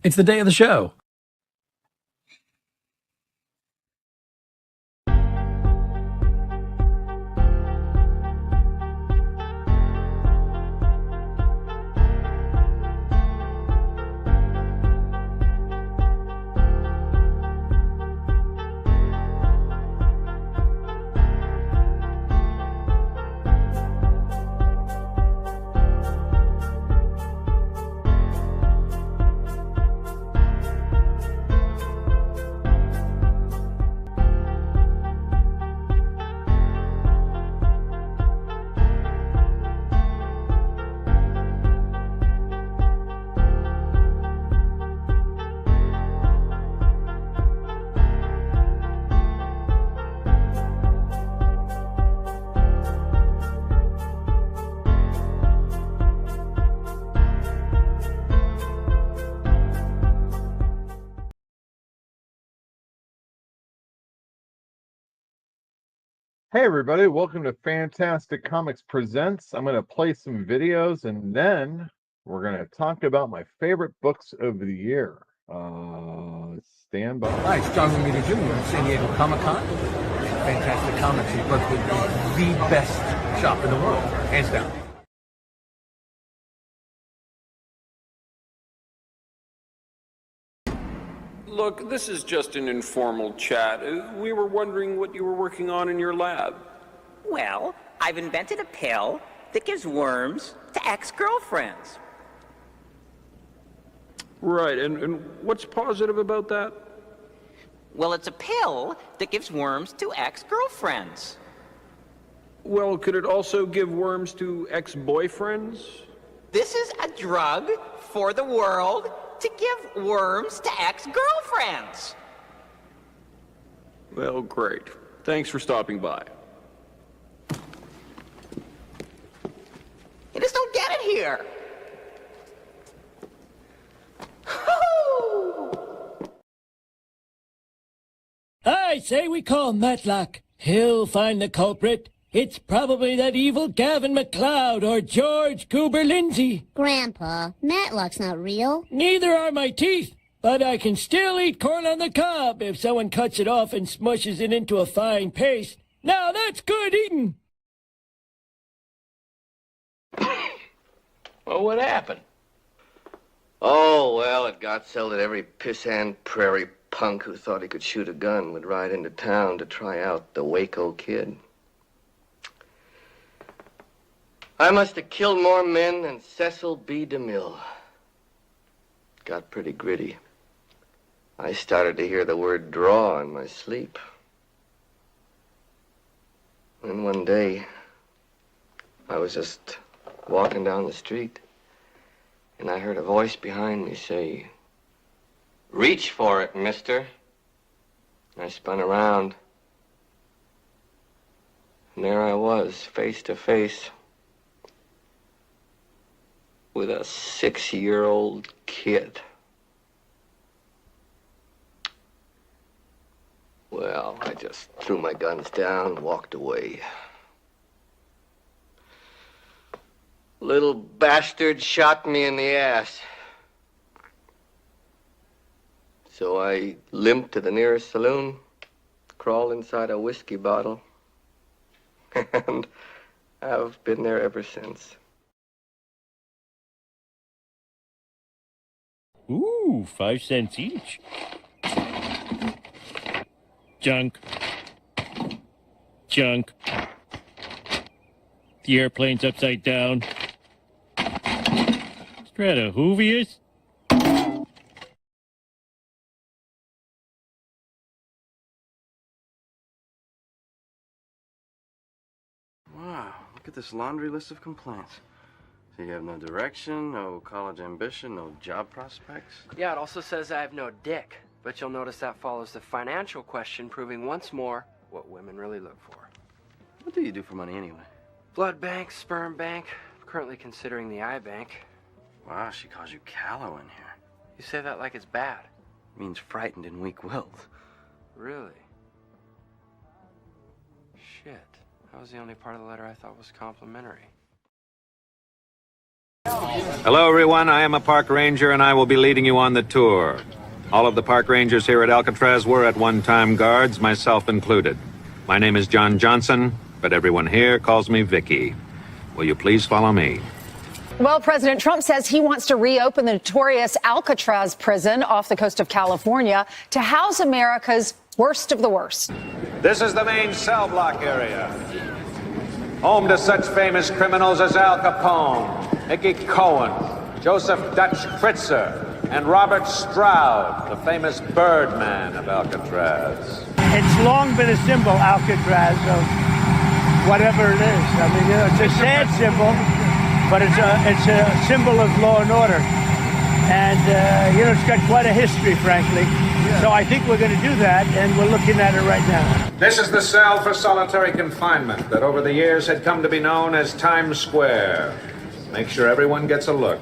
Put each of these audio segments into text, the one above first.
It's the day of the show. Hey everybody, welcome to Fantastic Comics Presents. I'm going to play some videos and then we're going to talk about my favorite books of the year. Stand by. Hi, it's John Romita Jr. at San Diego Comic-Con. Fantastic Comics is looks to be the best shop in the world, hands down. Look, this is just an informal chat. We were wondering what you were working on in your lab. Well, I've invented a pill that gives worms to ex-girlfriends. Right, and what's positive about that? Well, it's a pill that gives worms to ex-girlfriends. Well, could it also give worms to ex-boyfriends? This is a drug for the world to give worms to ex-girlfriends. Well, great. Thanks for stopping by. You just don't get it here. I say we call Matlock. He'll find the culprit. It's probably that evil Gavin McLeod or George Goober Lindsay. Grandpa, Matlock's not real. Neither are my teeth, but I can still eat corn on the cob if someone cuts it off and smushes it into a fine paste. Now that's good eating. Well, what happened? Oh, well, it got so that every pissant prairie punk who thought he could shoot a gun would ride into town to try out the Waco Kid. I must have killed more men than Cecil B. DeMille. Got pretty gritty. I started to hear the word draw in my sleep. And one day, I was just walking down the street, and I heard a voice behind me say, "Reach for it, mister." I spun around, and there I was, face to face with a 6-year-old kid. Well, I just threw my guns down and walked away. Little bastard shot me in the ass. So I limped to the nearest saloon, crawled inside a whiskey bottle, and I've been there ever since. Ooh, 5 cents each. Junk. Junk. The airplane's upside down. Stratohoovius? Wow, look at this laundry list of complaints. So you have no direction, no college ambition, no job prospects? Yeah, it also says I have no dick. But you'll notice that follows the financial question, proving once more what women really look for. What do you do for money anyway? Blood bank, sperm bank. I'm currently considering the eye bank. Wow, she calls you callow in here. You say that like it's bad. It means frightened and weak-willed. Really? Shit. That was the only part of the letter I thought was complimentary. Hello, everyone. I am a park ranger, and I will be leading you on the tour. All of the park rangers here at Alcatraz were at one time guards, myself included. My name is John Johnson, but everyone here calls me Vicky. Will you please follow me? Well, President Trump says he wants to reopen the notorious Alcatraz prison off the coast of California to house America's worst of the worst. This is the main cell block area, home to such famous criminals as Al Capone, Mickey Cohen, Joseph Dutch Kritzer, and Robert Stroud, the famous Birdman of Alcatraz. It's long been a symbol, Alcatraz, of whatever it is. I mean, you know, it's a sad symbol, but it's a symbol of law and order. And, you know, it's got quite a history, frankly. So I think we're going to do that, and we're looking at it right now. This is the cell for solitary confinement that over the years had come to be known as Times Square. Make sure everyone gets a look.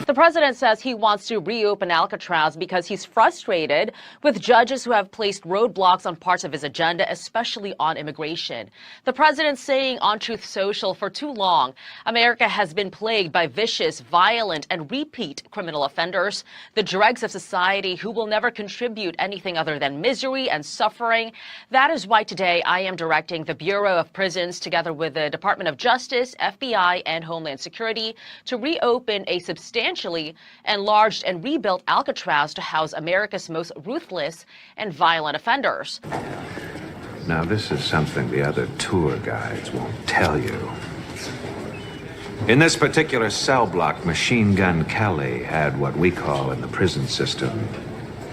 The president says he wants to reopen Alcatraz because he's frustrated with judges who have placed roadblocks on parts of his agenda, especially on immigration. The president saying on Truth Social, for too long, America has been plagued by vicious, violent, and repeat criminal offenders, the dregs of society who will never contribute anything other than misery and suffering. That is why today I am directing the Bureau of Prisons together with the Department of Justice, FBI, and Homeland Security to reopen a substantially enlarged and rebuilt Alcatraz to house America's most ruthless and violent offenders. Now, this is something the other tour guides won't tell you. In this particular cell block, Machine Gun Kelly had what we call in the prison system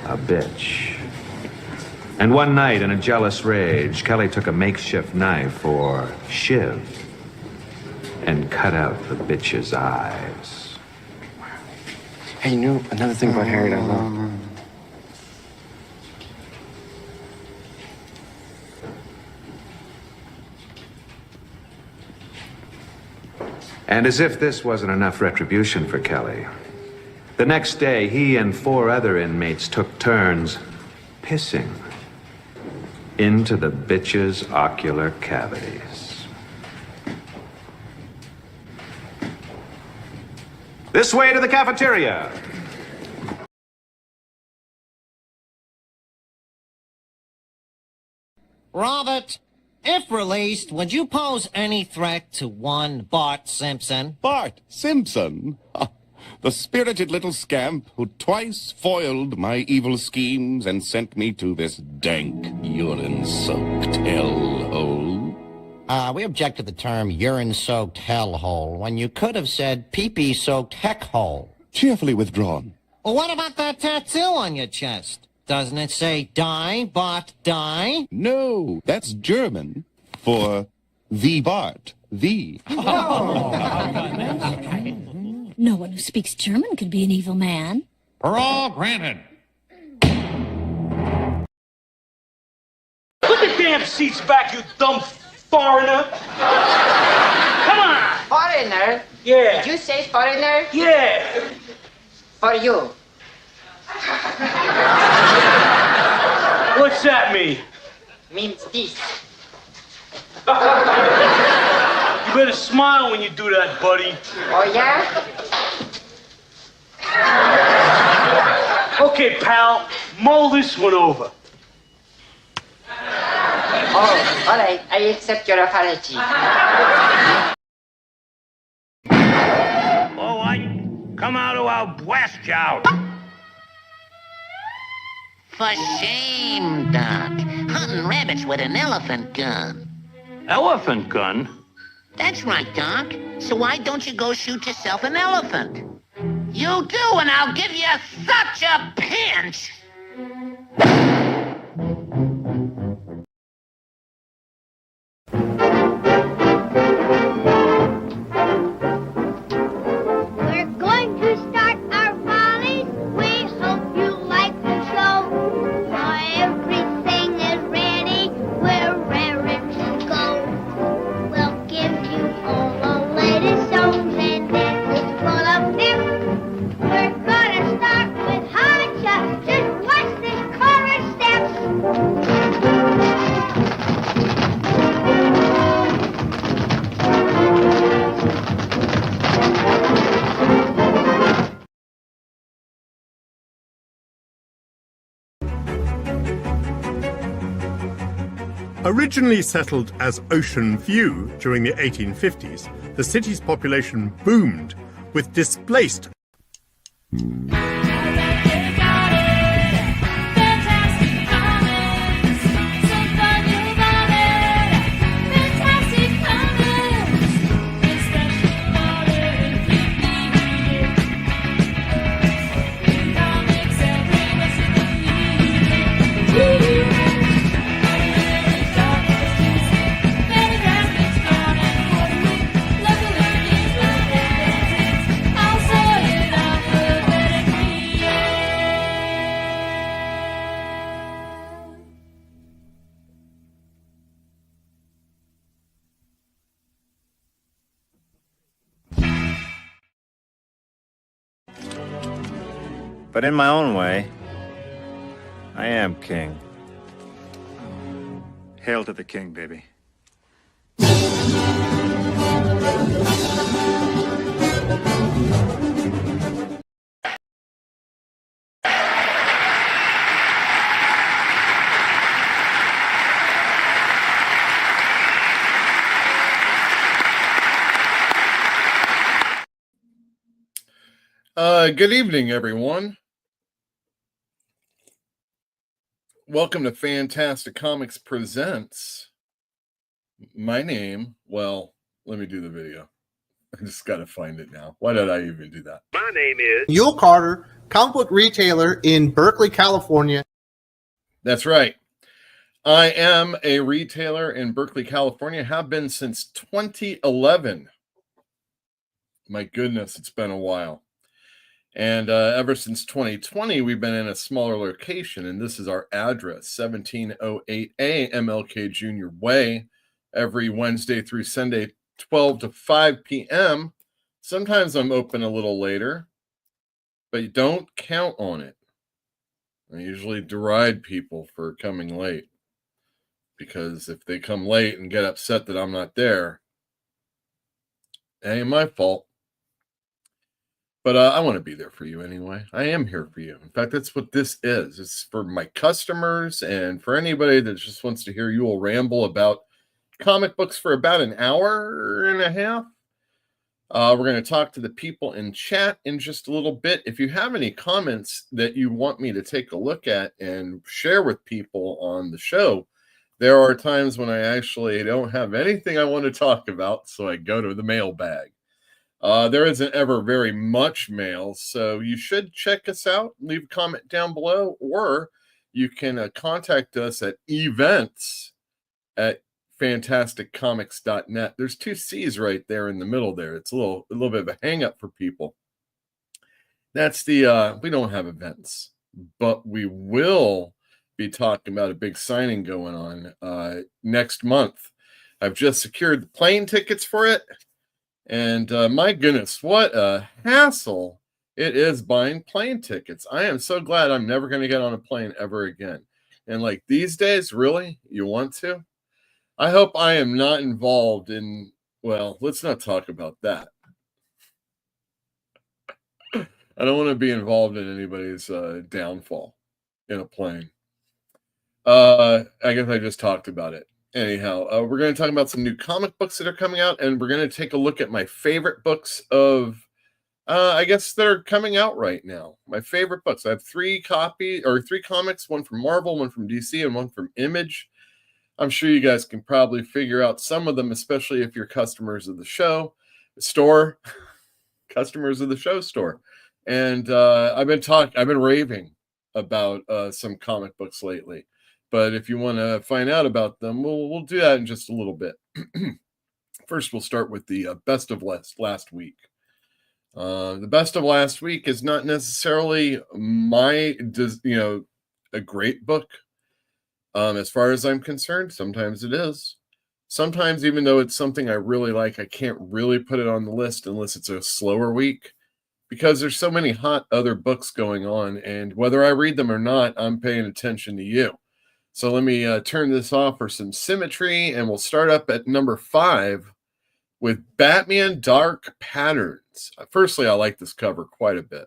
a bitch. And one night, in a jealous rage, Kelly took a makeshift knife, or shiv, and cut out the bitch's eyes. Hey, you know another thing about Harriet I love? And as if this wasn't enough retribution for Kelly, the next day he and 4 other inmates took turns pissing into the bitch's ocular cavities. This way to the cafeteria. Robert, if released, would you pose any threat to one Bart Simpson? Bart Simpson? The spirited little scamp who twice foiled my evil schemes and sent me to this dank, urine-soaked hellhole. We object to the term urine-soaked hellhole when you could have said pee-pee-soaked heckhole. Cheerfully withdrawn. Well, what about that tattoo on your chest? Doesn't it say die, Bart, die? No, that's German for the Bart, the. No one who speaks German could be an evil man. Parole granted. Put the damn seats back, you dumb foreigner! Come on! Foreigner? Yeah. Did you say foreigner? Yeah. For you. What's that mean? Means this. You better smile when you do that, buddy. Oh, yeah? Okay, pal, mull this one over. Oh, all right. I accept your apology. All right, come out or I'll blast you out. For shame, Doc. Hunting rabbits with an elephant gun. Elephant gun? That's right, Doc. So why don't you go shoot yourself an elephant? You do, and I'll give you such a pinch! We're going to start our volleys. We hope you like the show. Everything is ready. We're raring to go. We'll give you all the latest songs and dances full of pep. We're gonna start with high chucks. Just watch this chorus Originally settled as Ocean View during the 1850s, the city's population boomed with displaced But in my own way, I am king. Hail to the king, baby. Good evening, everyone. Welcome to Fantastic Comics Presents. My name, well, let me do the video. I just got to find it now. Why did I even do that? My name is Yule Carter, comic book retailer in Berkeley, California. That's right. I am a retailer in Berkeley, California. Have been since 2011. My goodness, it's been a while. And ever since 2020, we've been in a smaller location, and this is our address, 1708A MLK Jr. Way, every Wednesday through Sunday, 12 to 5 p.m. Sometimes I'm open a little later, but you don't count on it. I usually deride people for coming late, because if they come late and get upset that I'm not there, it ain't my fault. But I want to be there for you anyway. I am here for you. In fact, that's what this is. It's for my customers and for anybody that just wants to hear you all ramble about comic books for about an hour and a half. We're going to talk to the people in chat in just a little bit. If you have any comments that you want me to take a look at and share with people on the show, there are times when I actually don't have anything I want to talk about, so I go to the mailbag. There isn't ever very much mail, so you should check us out. Leave a comment down below, or you can contact us at events@fantasticcomics.net. There's 2 C's right there in the middle there. It's a little bit of a hang up for people. That's the we don't have events, but we will be talking about a big signing going on next month. I've just secured the plane tickets for it. And my goodness, what a hassle it is buying plane tickets. I am so glad I'm never going to get on a plane ever again. And like these days, really? You want to? I hope I am not involved in, well, let's not talk about that. I don't want to be involved in anybody's downfall in a plane. I guess I just talked about it. Anyhow, we're going to talk about some new comic books that are coming out, and we're going to take a look at my favorite books of, I guess, that are coming out right now. My favorite books. I have 3 comics, one from Marvel, one from DC, and one from Image. I'm sure you guys can probably figure out some of them, especially if you're customers of the show store, customers of the show store. And I've been raving about some comic books lately. But if you want to find out about them, we'll do that in just a little bit. First, we'll start with the best of last week. The best of last week is not necessarily a great book. As far as I'm concerned, sometimes it is. Sometimes, even though it's something I really like, I can't really put it on the list unless it's a slower week, because there's so many hot other books going on, and whether I read them or not, I'm paying attention to you. So let me turn this off for some symmetry, and we'll start up at number 5 with Batman Dark Patterns. Firstly, I like this cover quite a bit.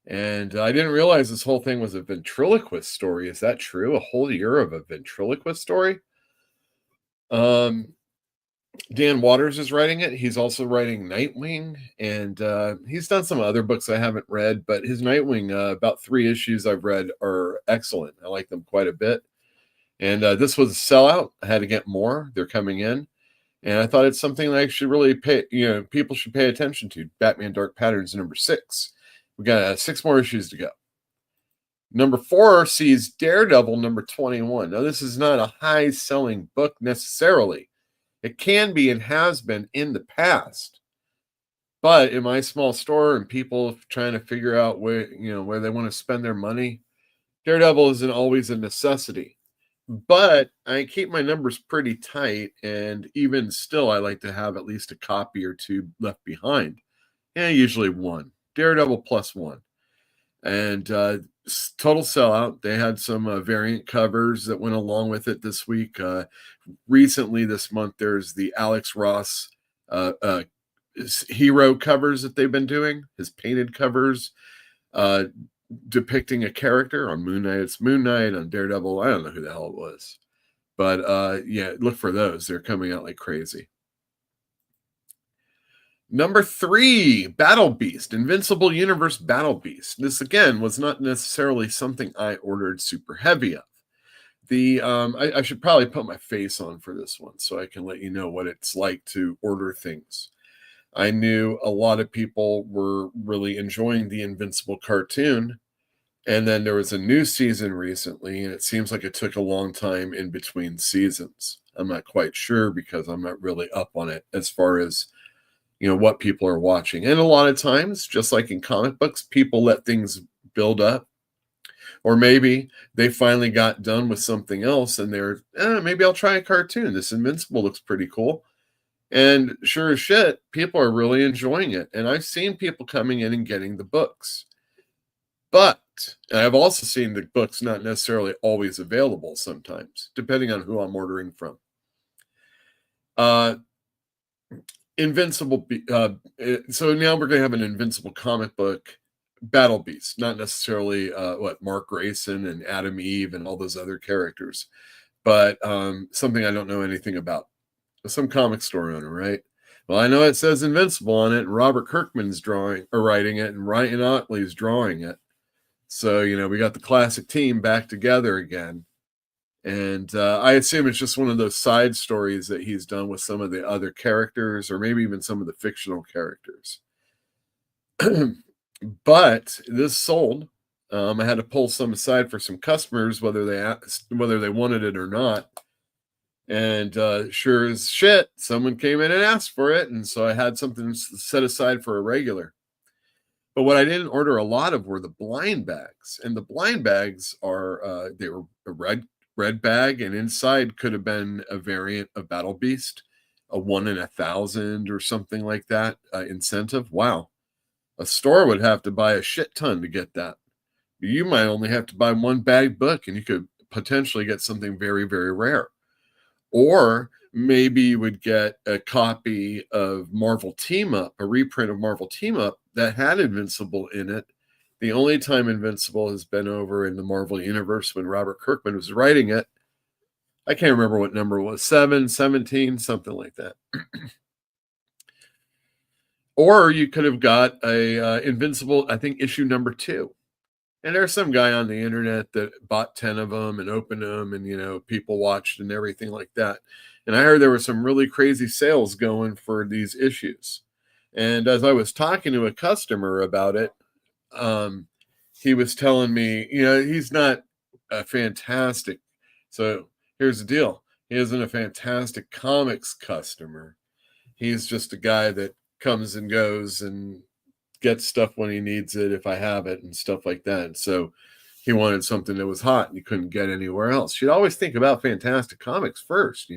And I didn't realize this whole thing was a ventriloquist story. Is that true? A whole year of a ventriloquist story? Dan Waters is writing it. He's also writing Nightwing, and he's done some other books I haven't read, but his Nightwing, about 3 issues I've read, are excellent. I like them quite a bit. And this was a sellout. I had to get more. They're coming in. And I thought it's something that I should really people should pay attention to. Batman Dark Patterns number 6. We got 6 more issues to go. Number 4 sees Daredevil number 21. Now, this is not a high-selling book necessarily. It can be and has been in the past. But in my small store and people trying to figure out where they want to spend their money, Daredevil isn't always a necessity. But I keep my numbers pretty tight, and even still, I like to have at least a copy or 2 left behind. And usually 1. Daredevil plus 1. And total sellout. They had some variant covers that went along with it this week. Recently, this month, there's the Alex Ross hero covers that they've been doing, his painted covers depicting a character. On Moon Knight, it's Moon Knight. On Daredevil, I don't know who the hell it was. But yeah, look for those. They're coming out like crazy. Number 3, Battle Beast, Invincible Universe Battle Beast. This, again, was not necessarily something I ordered super heavy of. I should probably put my face on for this one so I can let you know what it's like to order things. I knew a lot of people were really enjoying the Invincible cartoon, and then there was a new season recently, and it seems like it took a long time in between seasons. I'm not quite sure because I'm not really up on it as far as what people are watching. And a lot of times, just like in comic books, people let things build up. Or maybe they finally got done with something else and they're, maybe I'll try a cartoon. This Invincible looks pretty cool. And sure as shit, people are really enjoying it. And I've seen people coming in and getting the books. But I've also seen the books not necessarily always available sometimes, depending on who I'm ordering from. Invincible. So now we're going to have an Invincible comic book, Battle Beast, not necessarily Mark Grayson and Adam Eve and all those other characters, but something I don't know anything about. Some comic store owner, right? Well, I know it says Invincible on it, and Robert Kirkman's writing it, and Ryan Otley's drawing it. So we got the classic team back together again. And I assume it's just one of those side stories that he's done with some of the other characters, or maybe even some of the fictional characters. But this sold. I had to pull some aside for some customers, whether they wanted it or not. And sure as shit, someone came in and asked for it, and so I had something set aside for a regular. But what I didn't order a lot of were the blind bags, and the blind bags are they were a red bag, and inside could have been a variant of Battle Beast, a 1 in 1,000 or something like that incentive. Wow. A store would have to buy a shit ton to get that. You might only have to buy 1 bag book, and you could potentially get something very, very rare. Or maybe you would get a copy of Marvel Team Up, a reprint of Marvel Team Up that had Invincible in it. The only time Invincible has been over in the Marvel Universe when Robert Kirkman was writing it. I can't remember what number it was, 7, 17, something like that. Or you could have got a Invincible, I think, issue number 2. And there's some guy on the internet that bought 10 of them and opened them, and people watched and everything like that. And I heard there were some really crazy sales going for these issues. And as I was talking to a customer about it, he was telling me, he's not a fantastic. So here's the deal. He isn't a fantastic comics customer. He's just a guy that comes and goes and gets stuff when he needs it, if I have it, and stuff like that. So he wanted something that was hot and he couldn't get anywhere else. You'd always think about Fantastic Comics first,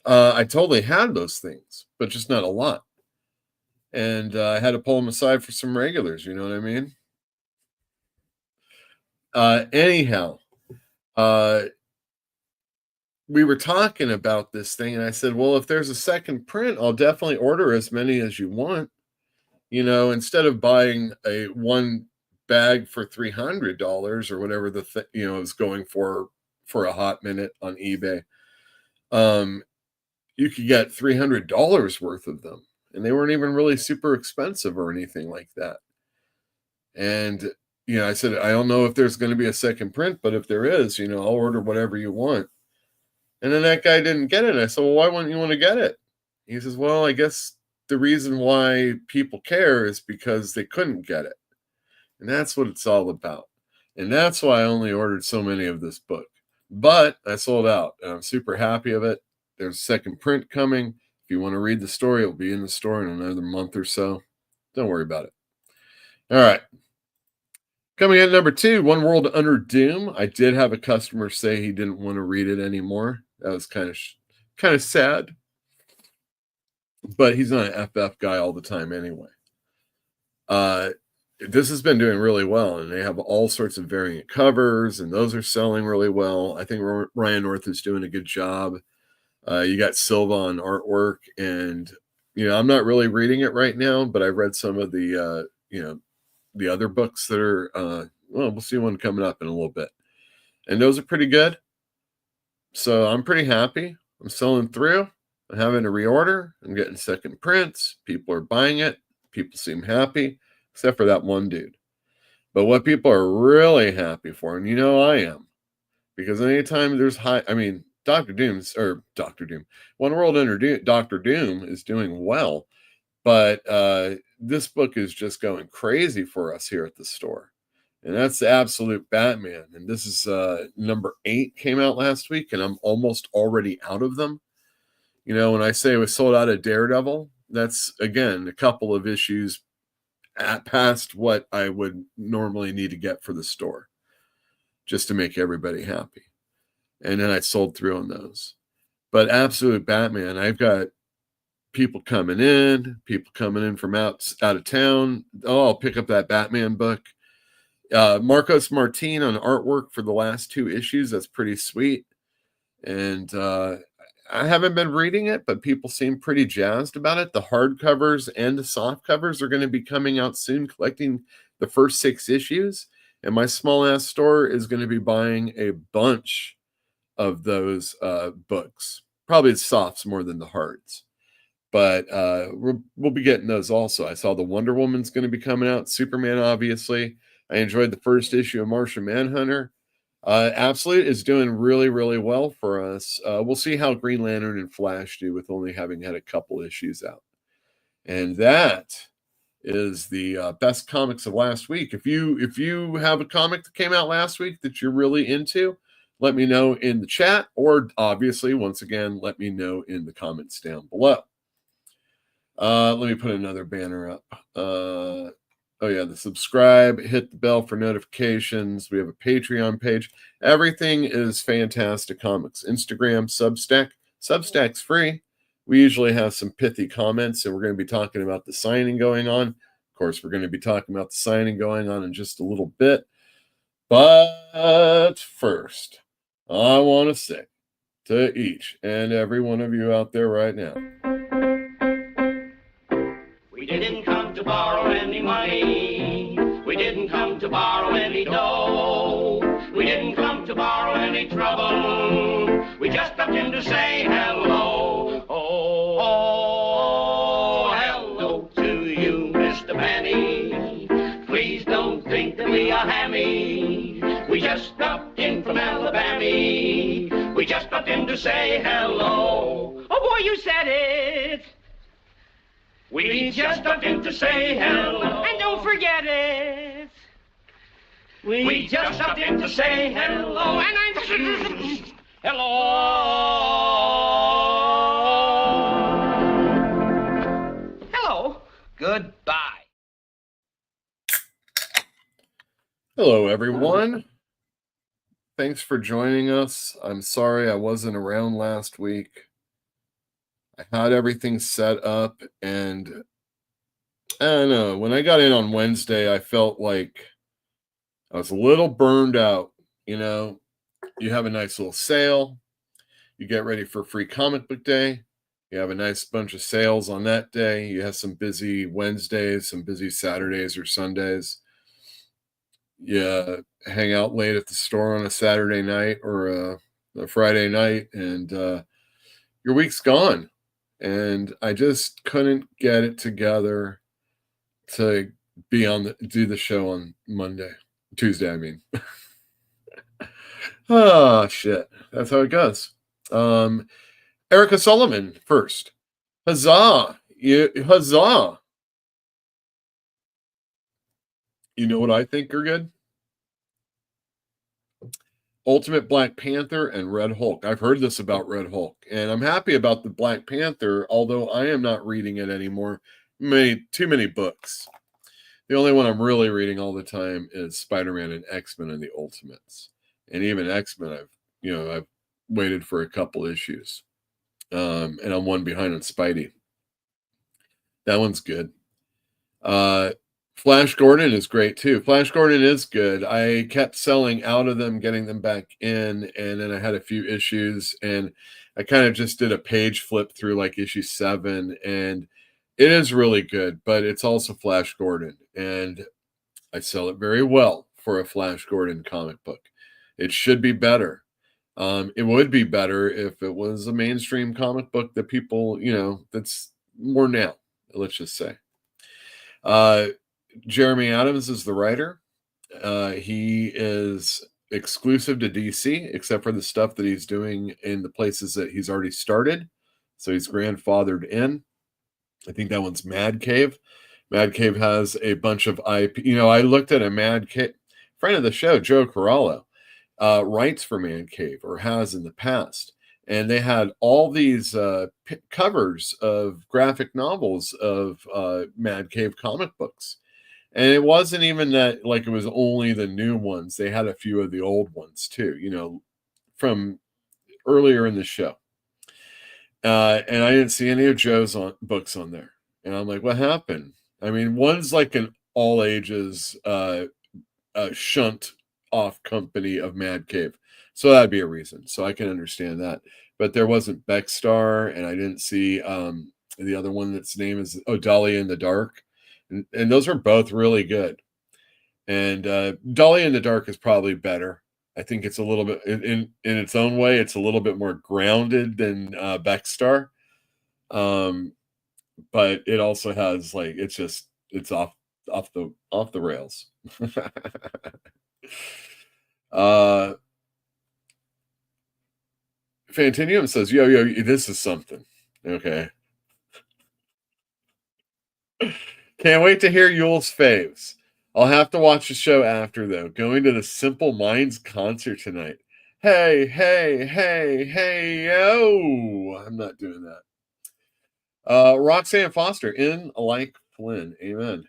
I totally had those things, but just not a lot. And I had to pull them aside for some regulars, you know what I mean? Anyhow, we were talking about this thing, and I said, well, if there's a second print, I'll definitely order as many as you want. instead of buying a one bag for $300 or whatever is going for a hot minute on eBay, you could get $300 worth of them, and they weren't even really super expensive or anything like that. And I said, I don't know if there's going to be a second print, but if there is, I'll order whatever you want. And then that guy didn't get it. I said, well, why wouldn't you want to get it? He says, well, I guess the reason why people care is because they couldn't get it. And that's what it's all about. And that's why I only ordered so many of this book. But I sold out, and I'm super happy of it. There's a second print coming. If you want to read the story, it'll be in the store in another month or so. Don't worry about it. All right. Coming in number 2, One World Under Doom. I did have a customer say he didn't want to read it anymore. That was kind of sad. But he's not an FF guy all the time anyway. This has been doing really well, and they have all sorts of variant covers, and those are selling really well. I think Ryan North is doing a good job. You got Silva on artwork, and I'm not really reading it right now, but I've read some of the the other books that are we'll see one coming up in a little bit, and those are pretty good. So I'm pretty happy. I'm selling through. I'm having to reorder. I'm getting second prints. People are buying it. People seem happy, except for that one dude. But what people are really happy for, and I am, because anytime there's Doctor Doom, One World Under Doom, Doctor Doom is doing well, but this book is just going crazy for us here at the store. And that's the Absolute Batman. And this is number 8 came out last week, and I'm almost already out of them. When I say we sold out of Daredevil, that's, again, a couple of issues past what I would normally need to get for the store just to make everybody happy. And then I sold through on those. But Absolute Batman, I've got people coming in from out of town. Oh, I'll pick up that Batman book. Marcos Martin on artwork for the last 2 issues. That's pretty sweet. And I haven't been reading it, but people seem pretty jazzed about it. The hardcovers and the soft covers are going to be coming out soon, collecting the first 6 issues. And my small ass store is going to be buying a bunch of those books. Probably the softs more than the hards. But we'll be getting those also. I saw the Wonder Woman's going to be coming out. Superman, obviously. I enjoyed the first issue of Martian Manhunter. Absolute is doing really, really well for us. We'll see how Green Lantern and Flash do with only having had a couple issues out. And that is the best comics of last week. If you have a comic that came out last week that you're really into, let me know in the chat, or obviously, once again, let me know in the comments down below. Let me put another banner up. Oh yeah, the subscribe, hit the bell for notifications. We have a Patreon page. Everything is Fantastic Comics. Instagram, Substack. Substack's free. We usually have some pithy comments, and we're going to be talking about the signing going on. Of course, we're going to be talking about the signing going on in just a little bit. But first, I want to say to each and every one of you out there right now, we didn't come to borrow any money. We didn't come to borrow any dough. We didn't come to borrow any trouble. We just stopped in to say hello. Oh, hello to you, Mr. Manny. Please don't think that we are hammy. We just stopped in from Alabama. We just stopped in to say hello. Oh boy, you said it. We just stopped in to say hello. And don't forget it. We just stopped in to say hello. And I'm... hello. Hello. Goodbye. Hello, everyone. Thanks for joining us. I'm sorry I wasn't around last week. I had everything set up, and I don't know. When I got in on Wednesday, I felt like I was a little burned out. You have a nice little sale. You get ready for Free Comic Book Day. You have a nice bunch of sales on that day. You have some busy Wednesdays, some busy Saturdays or Sundays. You hang out late at the store on a Saturday night or a Friday night, and your week's gone. And I just couldn't get it together to do the show on Tuesday, I mean. Oh, shit. That's how it goes. Erica Sullivan first. Huzzah. Huzzah. You know what I think are good? Ultimate Black Panther and Red Hulk. I've heard this about Red Hulk, and I'm happy about the Black Panther, although I am not reading it anymore. Too many books. The only one I'm really reading all the time is Spider-Man and X-Men and the Ultimates. And even X-Men, I've waited for a couple issues. And I'm one behind on Spidey. That one's good. Flash Gordon is great too. Flash Gordon is good. I kept selling out of them, getting them back in, and then I had a few issues, and I kind of just did a page flip through like issue 7, and it is really good, but it's also Flash Gordon, and I sell it very well for a Flash Gordon comic book. It should be better. It would be better if it was a mainstream comic book that people, that's more now, let's just say. Jeremy Adams is the writer. He is exclusive to DC, except for the stuff that he's doing in the places that he's already started. So he's grandfathered in. I think that one's Mad Cave. Mad Cave has a bunch of IP. I looked at a Mad Cave, friend of the show, Joe Corallo, writes for Mad Cave or has in the past. And they had all these covers of graphic novels of Mad Cave comic books. And it wasn't even that like it was only the new ones. They had a few of the old ones too, from earlier in the show. And I didn't see any of Joe's books on there. And I'm like, what happened? I mean, one's like an all ages shunt off company of Mad Cave. So that'd be a reason. So I can understand that. But there wasn't Beckstar, and I didn't see the other one that's name is Dahlia in the Dark. And those are both really good. And Dahlia in the Dark is probably better. I think it's a little bit in its own way, it's a little bit more grounded than Beckstar. But it also has like it's off the rails. Fantinium says, yo, this is something. Okay. Can't wait to hear Yule's faves. I'll have to watch the show after, though. Going to the Simple Minds concert tonight. Hey, yo. I'm not doing that. Roxanne Foster, in like Flynn. Amen.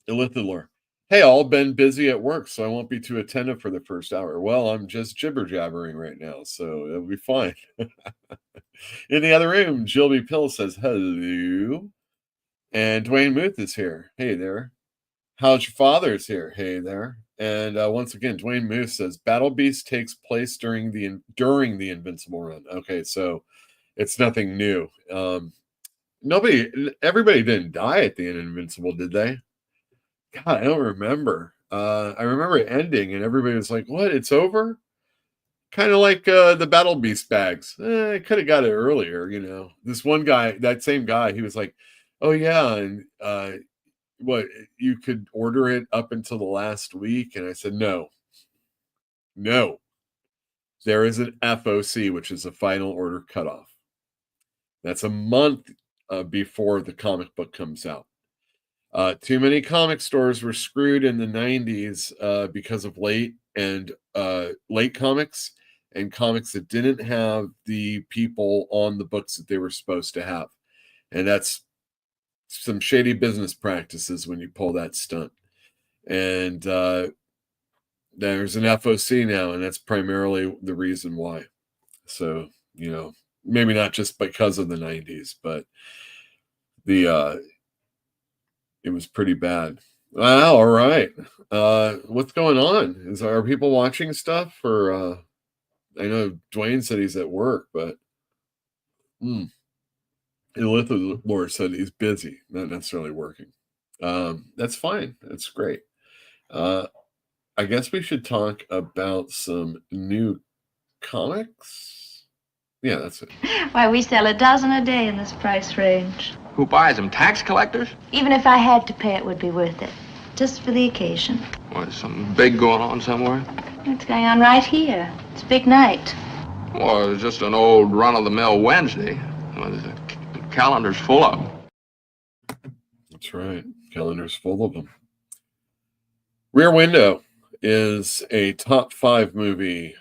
Elithilor. Hey, all been busy at work, so I won't be too attentive for the first hour. Well, I'm just jibber-jabbering right now, so it'll be fine. In the other room, Jilby Pill says, hello. And Dwayne Muth is here. Hey there. How's your father's here? Hey there. And once again, Dwayne Muth says, Battle Beast takes place during the Invincible run. Okay, so it's nothing new. Everybody didn't die at the end of Invincible, did they? God, I don't remember. I remember it ending and everybody was like, what, it's over? Kind of like the Battle Beast bags. I could have got it earlier, This one guy, that same guy, he was like, oh yeah, and what, you could order it up until the last week? And I said, no. There is an FOC, which is a final order cutoff. That's a month before the comic book comes out. Too many comic stores were screwed in the 90s because of late comics and comics that didn't have the people on the books that they were supposed to have. And that's some shady business practices when you pull that stunt. And there's an FOC now, and that's primarily the reason why. So, maybe not just because of the 90s, but it was pretty bad. Wow, all right. What's going on? Are people watching stuff? Or I know Dwayne said he's at work, but The Lord said he's busy, not necessarily working. That's fine. That's great. I guess we should talk about some new comics. Yeah, that's it. Why, we sell a dozen a day in this price range. Who buys them? Tax collectors? Even if I had to pay, it would be worth it. Just for the occasion. What, something big going on somewhere? What's going on right here? It's a big night. Well, it's just an old run-of-the-mill Wednesday. Well, the calendar's full of them. That's right. Calendar's full of them. Rear Window is a top 5 movie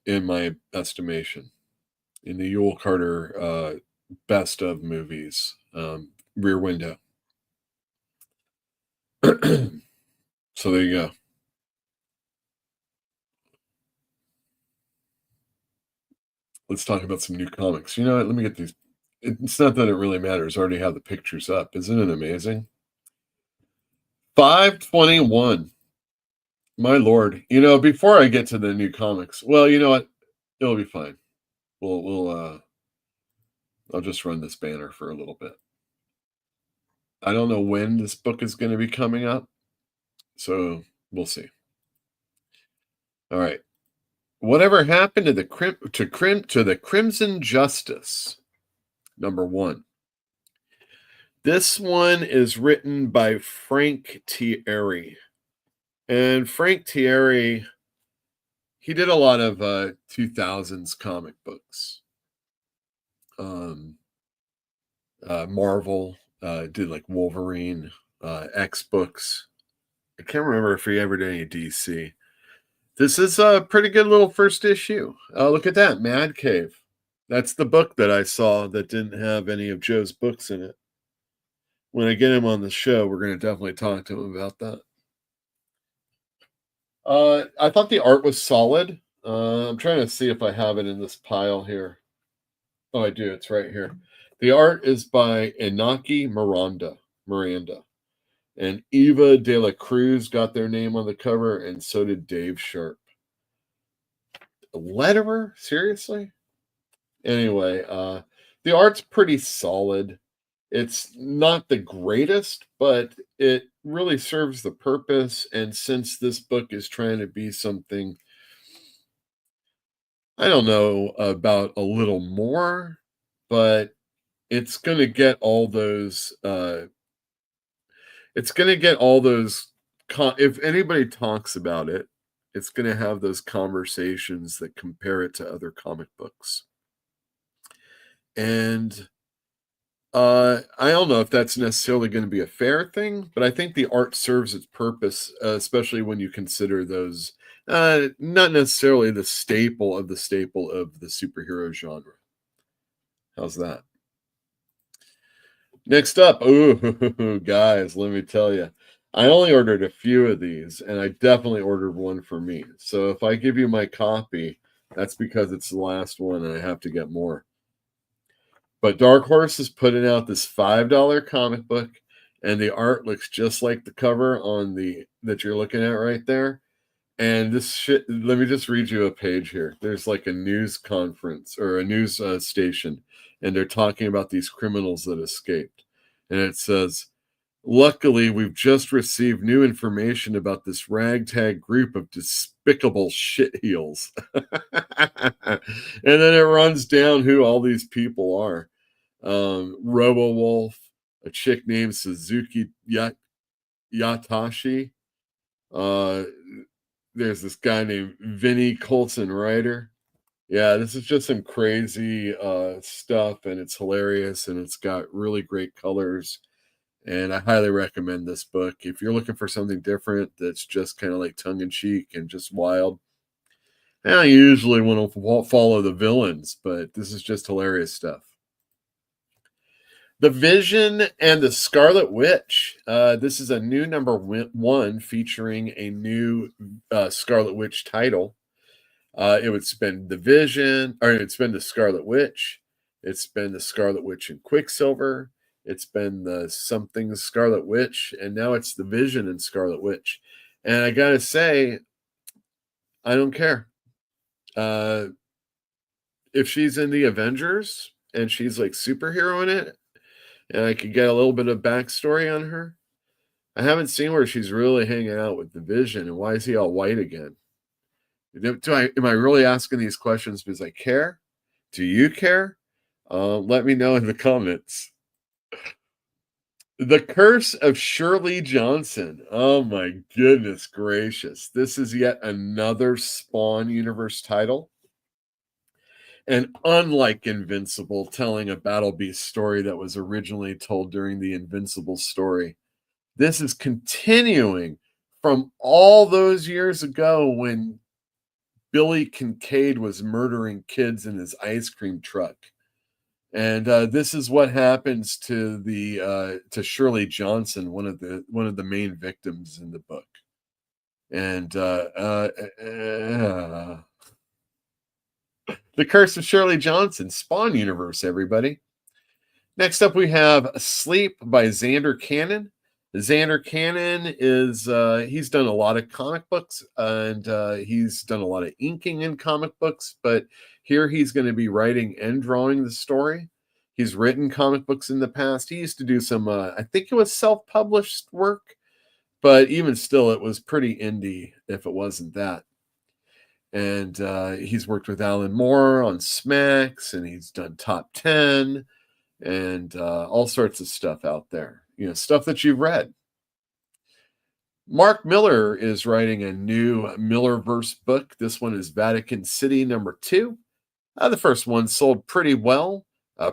in my estimation. In the Yule Carter best of movies, Rear Window. So there you go. Let's talk about some new comics. You know what? Let me get these. It's not that it really matters. I already have the pictures up. Isn't it amazing? 521. My Lord. You know, before I get to the new comics, well, you know what? It'll be fine. I'll just run this banner for a little bit. I don't know when this book is going to be coming up, so we'll see. All right. Whatever happened to the Crimson Justice? Number 1. This one is written by Frank Thierry. And Frank Thierry, he did a lot of 2000s comic books. Marvel, did like Wolverine, X books. I can't remember if he ever did any DC. This is a pretty good little first issue. Look at that, Mad Cave. That's the book that I saw that didn't have any of Joe's books in it. When I get him on the show, we're going to definitely talk to him about that. I thought the art was solid. I'm trying to see if I have it in this pile here. Oh, I do. It's right here. The art is by Inaki Miranda. And Eva De La Cruz got their name on the cover, and so did Dave Sharp. A letterer? Seriously? Anyway, the art's pretty solid. It's not the greatest, but it really serves the purpose. And since this book is trying to be something, I don't know about a little more, but it's going to get all those if anybody talks about it, it's going to have those conversations that compare it to other comic books. And I don't know if that's necessarily going to be a fair thing, but I think the art serves its purpose, especially when you consider those not necessarily the staple of the superhero genre. How's that? Next up, guys, let me tell you, I only ordered a few of these, and I definitely ordered one for me. So if I give you my copy, that's because it's the last one, and I have to get more. But Dark Horse is putting out this $5 comic book, and the art looks just like the cover on that you're looking at right there. And this shit, let me just read you a page here. There's like a news conference or a news station, and they're talking about these criminals that escaped. And it says, luckily, we've just received new information about this ragtag group of despicable shitheels. And then it runs down who all these people are. RoboWolf, a chick named Suzuki Yatashi. There's this guy named Vinny Colson Ryder. Yeah, this is just some crazy stuff, and it's hilarious, and it's got really great colors. And I highly recommend this book. If you're looking for something different that's just kind of like tongue-in-cheek and just wild, I usually want to follow the villains, but this is just hilarious stuff. The Vision and the Scarlet Witch. This is a new number 1 featuring a new Scarlet Witch title. It would spin the Vision, or it's been the Scarlet Witch. It's been the Scarlet Witch and Quicksilver. It's been the something Scarlet Witch, and now it's the Vision and Scarlet Witch. And I gotta say, I don't care. If she's in the Avengers and she's like superhero in it, and I could get a little bit of backstory on her. I haven't seen where she's really hanging out with the Vision, and why is he all white again? Am I really asking these questions because I care? Do you care? Let me know in the comments. The Curse of Shirley Johnson. Oh my goodness gracious. This is yet another Spawn universe title. And unlike Invincible, telling a Battle Beast story that was originally told during the Invincible story, this is continuing from all those years ago when Billy Kincaid was murdering kids in his ice cream truck. And this is what happens to to Shirley Johnson, one of the main victims in the book. And The Curse of Shirley Johnson, Spawn universe, everybody. Next up, we have Sleep by Xander Cannon. Xander Cannon is he's done a lot of comic books, and he's done a lot of inking in comic books, but here he's going to be writing and drawing the story. He's written comic books in the past. He used to do some I think it was self-published work, but even still it was pretty indie if it wasn't that. And he's worked with Alan Moore on Smacks, and he's done Top 10 and all sorts of stuff out there, stuff that you've read. Mark Miller is writing a new Millerverse book. This one is Vatican City #2. The first one sold pretty well.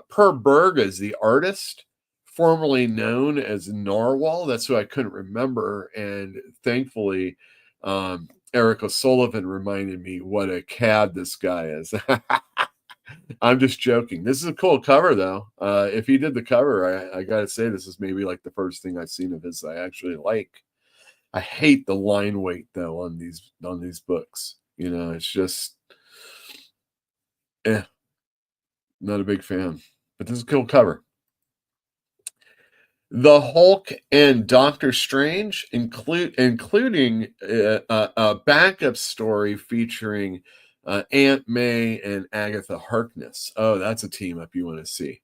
Per Berg is the artist, formerly known as Narwhal. That's who I couldn't remember. And thankfully, Eric O'Sullivan reminded me what a cad this guy is. I'm just joking. This is a cool cover, though. If he did the cover, I got to say, this is maybe like the first thing I've seen of his I actually like. I hate the line weight, though, on these books. It's just, not a big fan. But this is a cool cover. The Hulk and Doctor Strange, including a backup story featuring Aunt May and Agatha Harkness. Oh, that's a team up you want to see.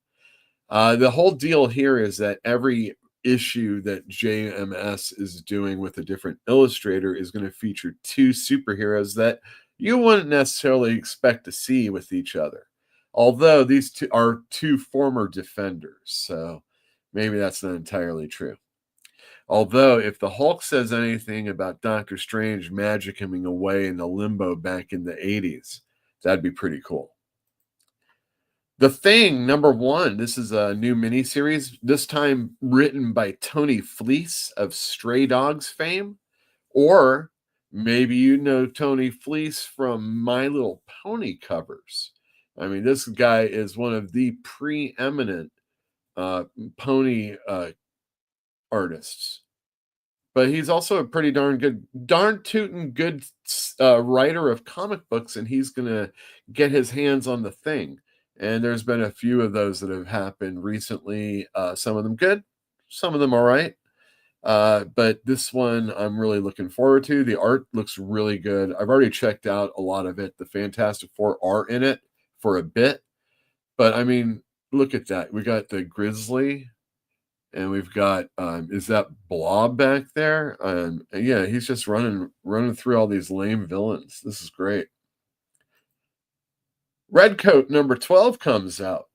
The whole deal here is that every issue that JMS is doing with a different illustrator is going to feature two superheroes that you wouldn't necessarily expect to see with each other. Although these two are two former Defenders, so maybe that's not entirely true. Although, if the Hulk says anything about Doctor Strange magic coming away in the limbo back in the 80s, that'd be pretty cool. The Thing, #1. This is a new miniseries, this time written by Tony Fleece of Stray Dogs fame. Or maybe you know Tony Fleece from My Little Pony covers. I mean, this guy is one of the preeminent pony artists. But he's also a pretty darn tootin' good writer of comic books, and he's going to get his hands on The Thing. And there's been a few of those that have happened recently. Some of them good, some of them all right. But this one I'm really looking forward to. The art looks really good. I've already checked out a lot of it. The Fantastic Four are in it for a bit. But, I mean, look at that. We got the Grizzly, and we've got, is that Blob back there? Yeah, he's just running through all these lame villains. This is great. Redcoat #12 comes out.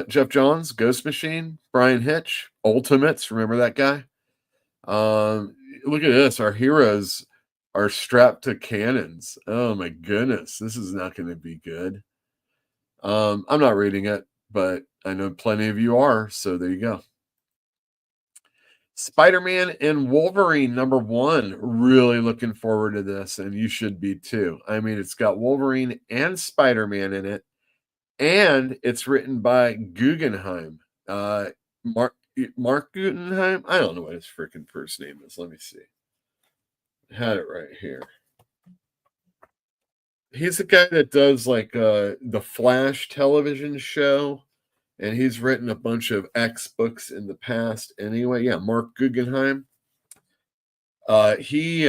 Jeff Johns, Ghost Machine, Brian Hitch, Ultimates. Remember that guy? Look at this. Our heroes are strapped to cannons. Oh my goodness. This is not going to be good. I'm not reading it, but I know plenty of you are. So there you go. Spider-Man and Wolverine #1. Really looking forward to this, and you should be too. I mean, it's got Wolverine and Spider-Man in it, and it's written by Guggenheim. Mark Guggenheim? I don't know what his freaking first name is. Let me see. I had it right here. He's the guy that does like the Flash television show. And he's written a bunch of X books in the past. Anyway, yeah, Mark Guggenheim. He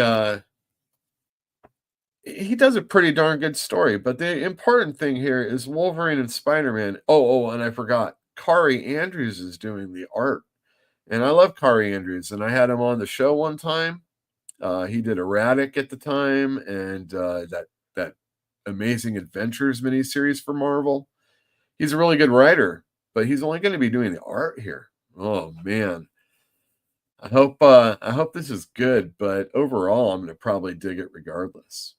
does a pretty darn good story. But the important thing here is Wolverine and Spider-Man. Oh, and I forgot. Kari Andrews is doing the art. And I love Kari Andrews, and I had him on the show one time. He did Erratic at the time, and that Amazing Adventures miniseries for Marvel. He's a really good writer, but he's only going to be doing the art here. Oh man, I hope this is good, but overall, I'm going to probably dig it regardless.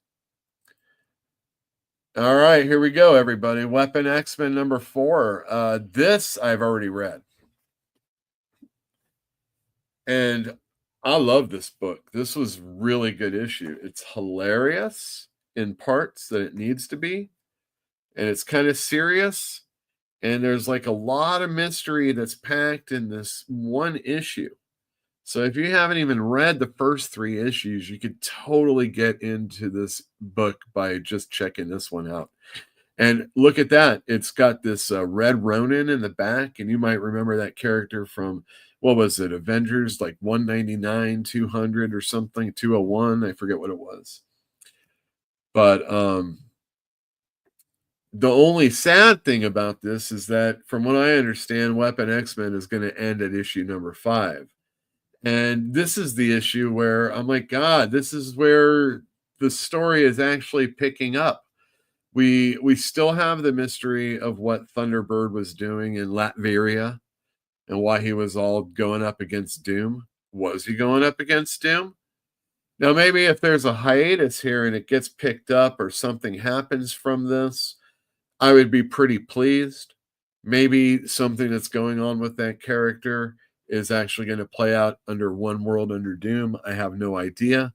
All right, here we go, everybody. Weapon X-Men number 4. This I've already read. And I love this book. This was really good issue. It's hilarious in parts that it needs to be. And it's kind of serious. And there's like a lot of mystery that's packed in this one issue. So if you haven't even read the first 3 issues, you could totally get into this book by just checking this one out. And look at that. It's got this Red Ronin in the back. And you might remember that character from, what was it, Avengers, like 199, 200 or something, 201. I forget what it was. But the only sad thing about this is that, from what I understand, Weapon X-Men is going to end at issue number 5. And this is the issue where I'm like, God, this is where the story is actually picking up. We still have the mystery of what Thunderbird was doing in Latveria and why he was all going up against Doom. Was he going up against Doom? Now, maybe if there's a hiatus here and it gets picked up or something happens from this, I would be pretty pleased. Maybe something that's going on with that character is actually going to play out under One World Under Doom. I have no idea.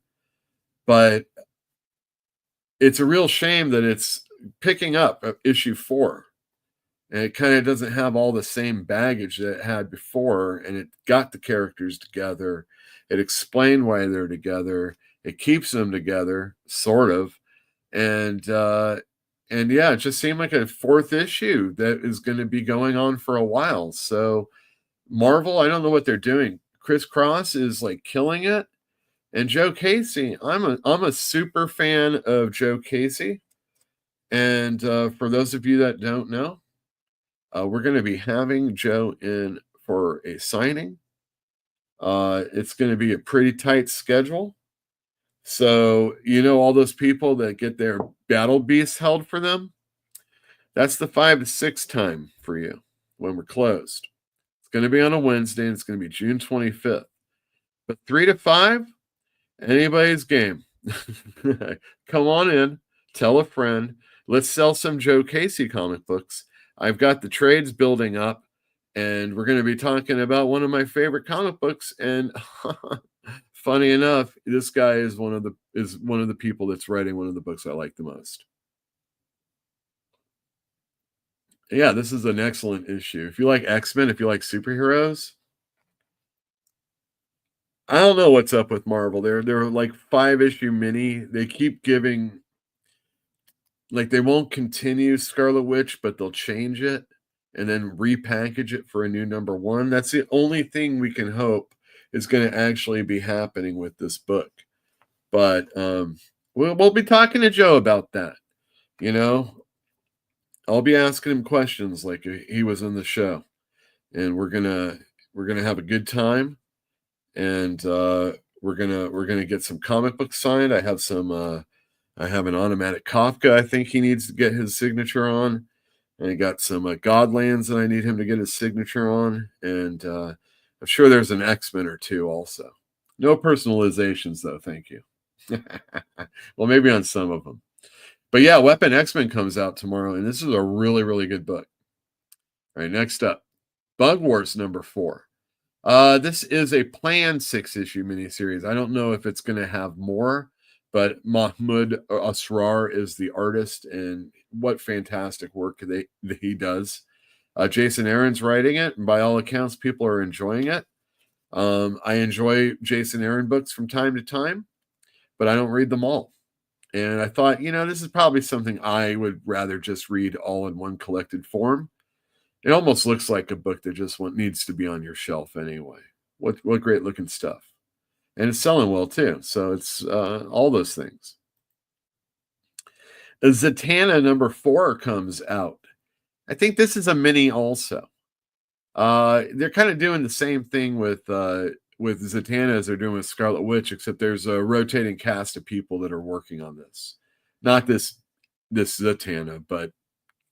But it's a real shame that it's picking up issue 4. And it kind of doesn't have all the same baggage that it had before. And it got the characters together. It explained why they're together. It keeps them together, sort of. And yeah, it just seemed like a 4th issue that is going to be going on for a while. So Marvel, I don't know what they're doing. Chris Cross is like killing it. And Joe Casey, I'm a super fan of Joe Casey. And for those of you that don't know, we're going to be having Joe in for a signing. It's going to be a pretty tight schedule. So, all those people that get their battle beasts held for them, that's the 5 to 6 time for you when we're closed. It's going to be on a Wednesday, and it's going to be June 25th. But 3 to 5, anybody's game. Come on in, tell a friend. Let's sell some Joe Casey comic books. I've got the trades building up, and we're going to be talking about one of my favorite comic books. And funny enough, this guy is one of the people that's writing one of the books I like the most. Yeah, this is an excellent issue. If you like X-Men, if you like superheroes, I don't know what's up with Marvel. They're like 5-issue mini. They keep giving, like, they won't continue Scarlet Witch, but they'll change it and then repackage it for a new number 1. That's the only thing we can hope is going to actually be happening with this book. But we'll be talking to Joe about that. I'll be asking him questions like he was in the show, and we're gonna have a good time, and we're gonna get some comic books signed. I have an Automatic Kafka I think he needs to get his signature on. And I got some Godlands that I need him to get his signature on. And I'm sure there's an X-Men or 2 also. No personalizations, though. Thank you. Well, maybe on some of them. But yeah, Weapon X-Men comes out tomorrow. And this is a really, really good book. All right, next up. Bug Wars number 4. This is a planned 6-issue miniseries. I don't know if it's going to have more. But Mahmoud Asrar is the artist, and what fantastic work that he does. Jason Aaron's writing it, and by all accounts, people are enjoying it. I enjoy Jason Aaron books from time to time, but I don't read them all. And I thought, this is probably something I would rather just read all in one collected form. It almost looks like a book that just needs to be on your shelf anyway. What great looking stuff. And it's selling well, too. So it's all those things. Zatanna number 4 comes out. I think this is a mini also. They're kind of doing the same thing with Zatanna as they're doing with Scarlet Witch, except there's a rotating cast of people that are working on this. Not this Zatanna, but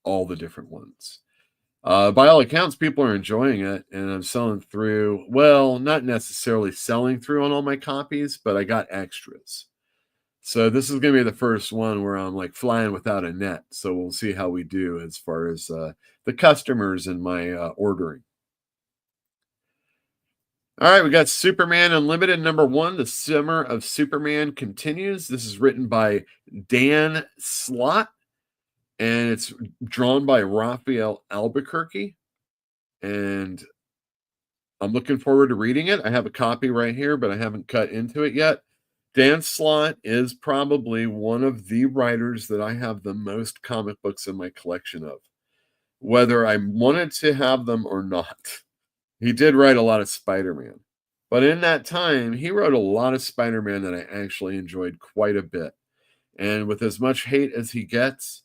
all the different ones. By all accounts, people are enjoying it, and I'm selling through. Well, not necessarily selling through on all my copies, but I got extras. So this is going to be the first one where I'm like flying without a net. So we'll see how we do as far as the customers and my ordering. All right, we got Superman Unlimited #1. The Summer of Superman continues. This is written by Dan Slott, and it's drawn by Raphael Albuquerque. And I'm looking forward to reading it. I have a copy right here, but I haven't cut into it yet. Dan Slott is probably one of the writers that I have the most comic books in my collection of, whether I wanted to have them or not. He did write a lot of Spider-Man, but in that time, he wrote a lot of Spider-Man that I actually enjoyed quite a bit. And with as much hate as he gets,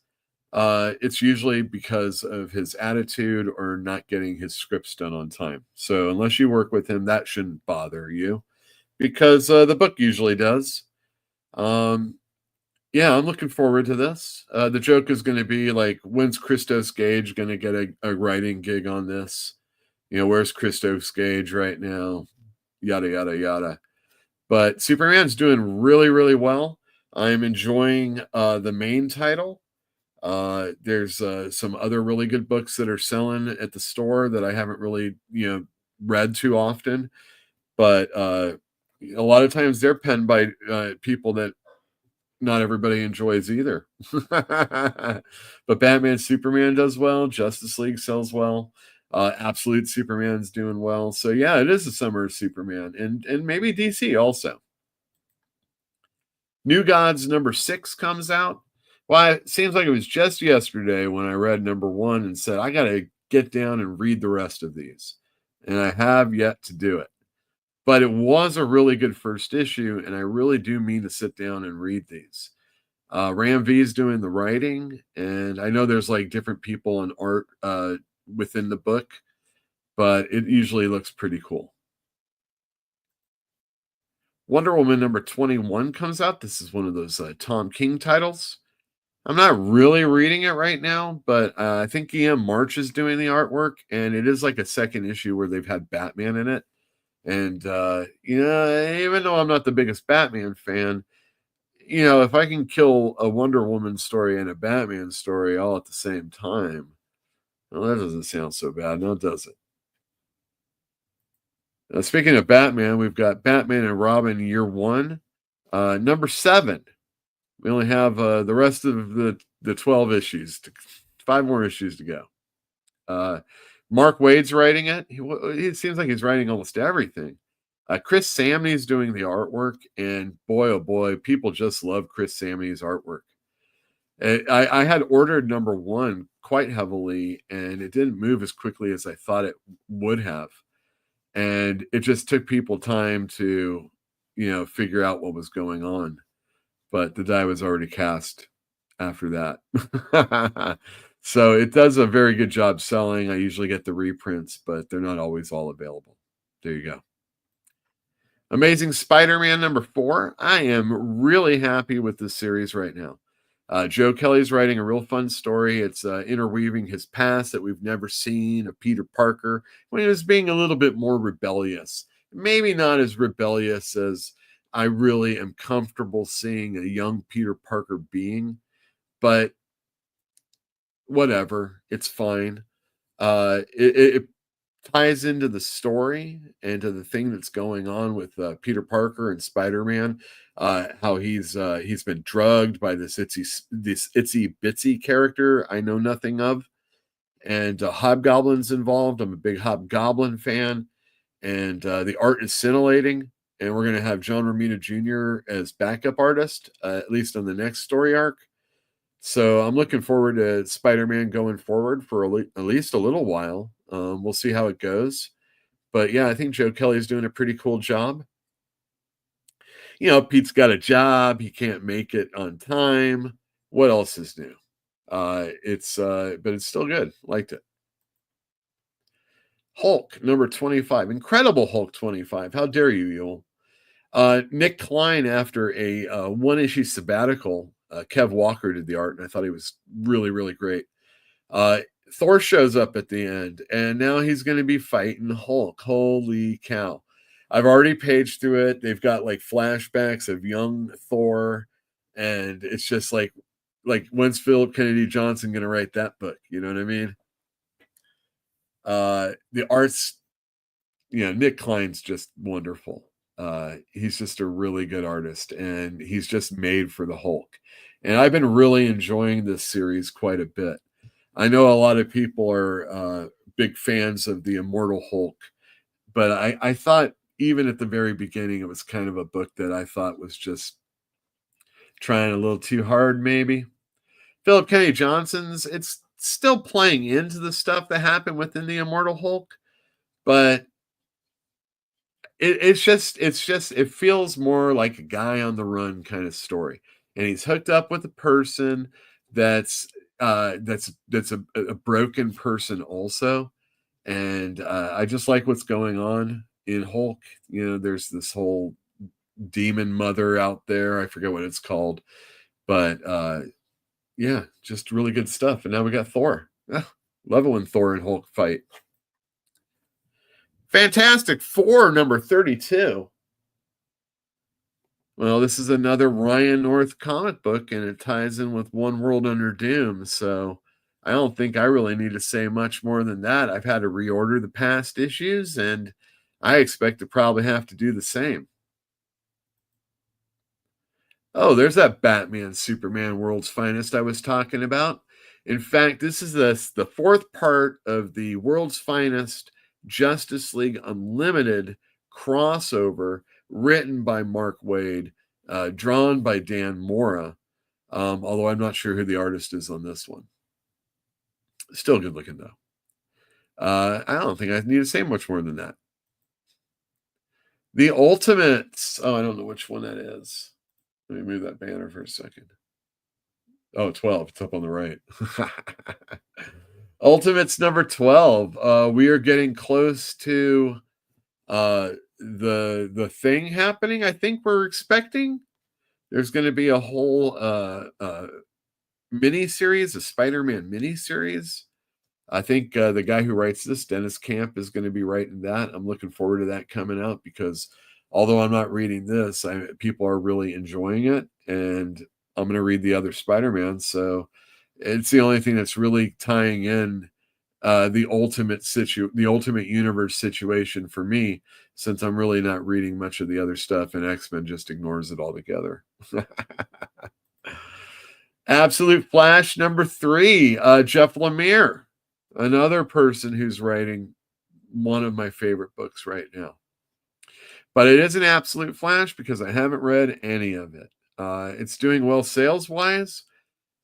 it's usually because of his attitude or not getting his scripts done on time. So unless you work with him, that shouldn't bother you, because the book usually does. Yeah, I'm looking forward to this. The joke is going to be like, when's Christos Gage going to get a writing gig on this? You know, where's Christos Gage right now? Yada, yada, yada. But Superman's doing really, really well. I'm enjoying the main title. There's some other really good books that are selling at the store that I haven't really, read too often. But a lot of times they're penned by people that not everybody enjoys either. But Batman Superman does well. Justice League sells well. Absolute Superman's doing well. So yeah, it is the Summer of Superman, and maybe DC also. New Gods #6 comes out. Well, it seems like it was just yesterday when I read #1 and said, I got to get down and read the rest of these. And I have yet to do it. But it was a really good first issue, and I really do mean to sit down and read these. Ram V is doing the writing, and I know there's like different people on art within the book, but it usually looks pretty cool. Wonder Woman #21 comes out. This is one of those Tom King titles. I'm not really reading it right now, but I think E.M. March is doing the artwork, and it is like a second issue where they've had Batman in it. And, even though I'm not the biggest Batman fan, if I can kill a Wonder Woman story and a Batman story all at the same time, well, that doesn't sound so bad, now does it? Speaking of Batman, we've got Batman and Robin Year One, #7. We only have the rest of the 12 issues, 5 more issues to go. Mark Waid's writing it. It seems like he's writing almost everything. Chris Samney's doing the artwork, and boy, oh boy, people just love Chris Samney's artwork. I had ordered #1 quite heavily, and it didn't move as quickly as I thought it would have. And it just took people time to, figure out what was going on. But the die was already cast after that. So it does a very good job selling. I usually get the reprints, but they're not always all available. There you go. Amazing Spider-Man #4. I am really happy with this series right now. Joe Kelly's writing a real fun story. It's interweaving his past that we've never seen of Peter Parker when he was being a little bit more rebellious. Maybe not as rebellious as I really am comfortable seeing a young Peter Parker being, but whatever, it's fine. It ties into the story and to the thing that's going on with Peter Parker and Spider-Man, how he's been drugged by this itsy bitsy character I know nothing of, and Hobgoblin's involved. I'm a big Hobgoblin fan, and the art is scintillating. And we're going to have John Romita Jr. as backup artist, at least on the next story arc. So I'm looking forward to Spider-Man going forward for at least a little while. We'll see how it goes. But yeah, I think Joe Kelly's doing a pretty cool job. Pete's got a job. He can't make it on time. What else is new? But it's still good. Liked it. Hulk number 25. Incredible Hulk 25. How dare you, Yule? Nick Klein, after a one-issue sabbatical, Kev Walker did the art, and I thought he was really, really great. Thor shows up at the end, and now he's going to be fighting Hulk. Holy cow. I've already paged through it. They've got like flashbacks of young Thor, and it's just like when's Philip Kennedy Johnson going to write that book? You know what I mean? The art's, Nick Klein's just wonderful. He's just a really good artist, and he's just made for the Hulk. And I've been really enjoying this series quite a bit. I know a lot of people are big fans of the Immortal Hulk, but I thought even at the very beginning, it was kind of a book that I thought was just trying a little too hard, maybe. Philip Kennedy Johnson's, it's still playing into the stuff that happened within the Immortal Hulk, but it feels more like a guy on the run kind of story. And he's hooked up with a person that's a broken person also. And I just like what's going on in Hulk. There's this whole demon mother out there. I forget what it's called, but yeah, just really good stuff. And now we got Thor. Love it when Thor and Hulk fight. Fantastic Four number 32. Well, this is another Ryan North comic book, and it ties in with One World Under Doom. So I don't think I really need to say much more than that. I've had to reorder the past issues, and I expect to probably have to do the same. Oh, there's that Batman Superman World's Finest I was talking about. In fact, this is the fourth part of the World's Finest Justice League Unlimited crossover, written by Mark Waid, drawn by Dan Mora, although I'm not sure who the artist is on this one. Still good looking, though. I don't think I need to say much more than that. The Ultimates. Oh, I don't know which one that is. Let me move that banner for a second. Oh, 12. It's up on the right. Ultimates number 12. We are getting close to the thing happening. I think we're expecting there's going to be a whole mini-series, a Spider-Man mini-series. I think the guy who writes this, Dennis Camp, is going to be writing that. I'm looking forward to that coming out because although I'm not reading this, people are really enjoying it, and I'm going to read the other Spider-Man. So it's the only thing that's really tying in the ultimate universe situation for me, since I'm really not reading much of the other stuff, and X-Men just ignores it altogether. Absolute Flash number 3, Jeff Lemire, another person who's writing one of my favorite books right now. But it is an Absolute Flash because I haven't read any of it. It's doing well sales-wise,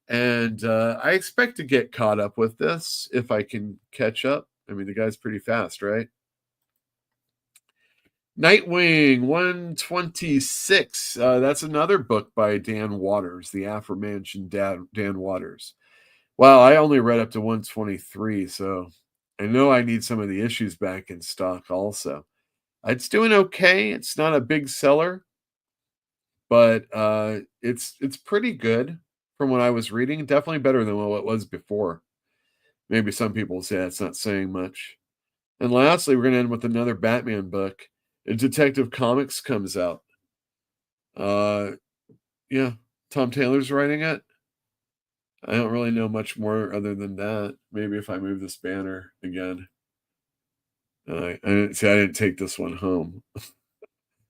and I expect to get caught up with this if I can catch up. I mean, the guy's pretty fast, right? Nightwing 126. That's another book by Dan Waters, the aforementioned Dan Waters. Wow, I only read up to 123, so I know I need some of the issues back in stock also. It's doing okay. It's not a big seller, but it's pretty good from what I was reading. Definitely better than what it was before. Maybe some people say that's not saying much. And lastly, we're going to end with another Batman book. Detective Comics comes out. Yeah, Tom Taylor's writing it. I don't really know much more other than that. Maybe if I move this banner again. I didn't take this one home,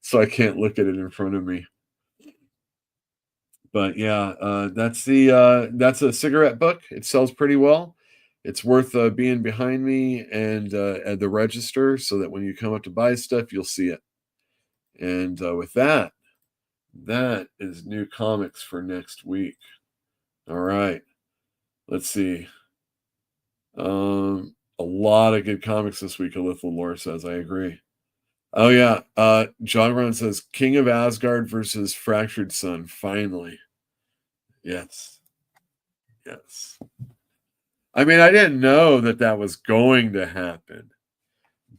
so I can't look at it in front of me. But yeah, that's a cigarette book. It sells pretty well. It's worth being behind me and at the register so that when you come up to buy stuff, you'll see it. And with that is new comics for next week. All right. Let's see. A lot of good comics this week, Alith Lore says. I agree. Oh, yeah. John Brown says King of Asgard versus Fractured Sun. Finally. Yes. Yes. I mean, I didn't know that was going to happen.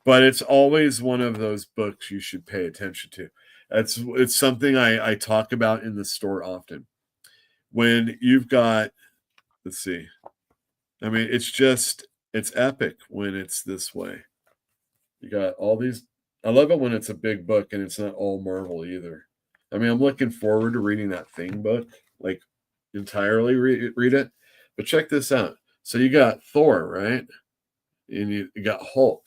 But it's always one of those books you should pay attention to. It's something I talk about in the store often. When you've got, let's see, I mean, it's epic when it's this way. You got all these. I love it when it's a big book and it's not all Marvel either. I mean, I'm looking forward to reading that Thing book, like entirely read it. But check this out. So you got Thor, right? And you got Hulk.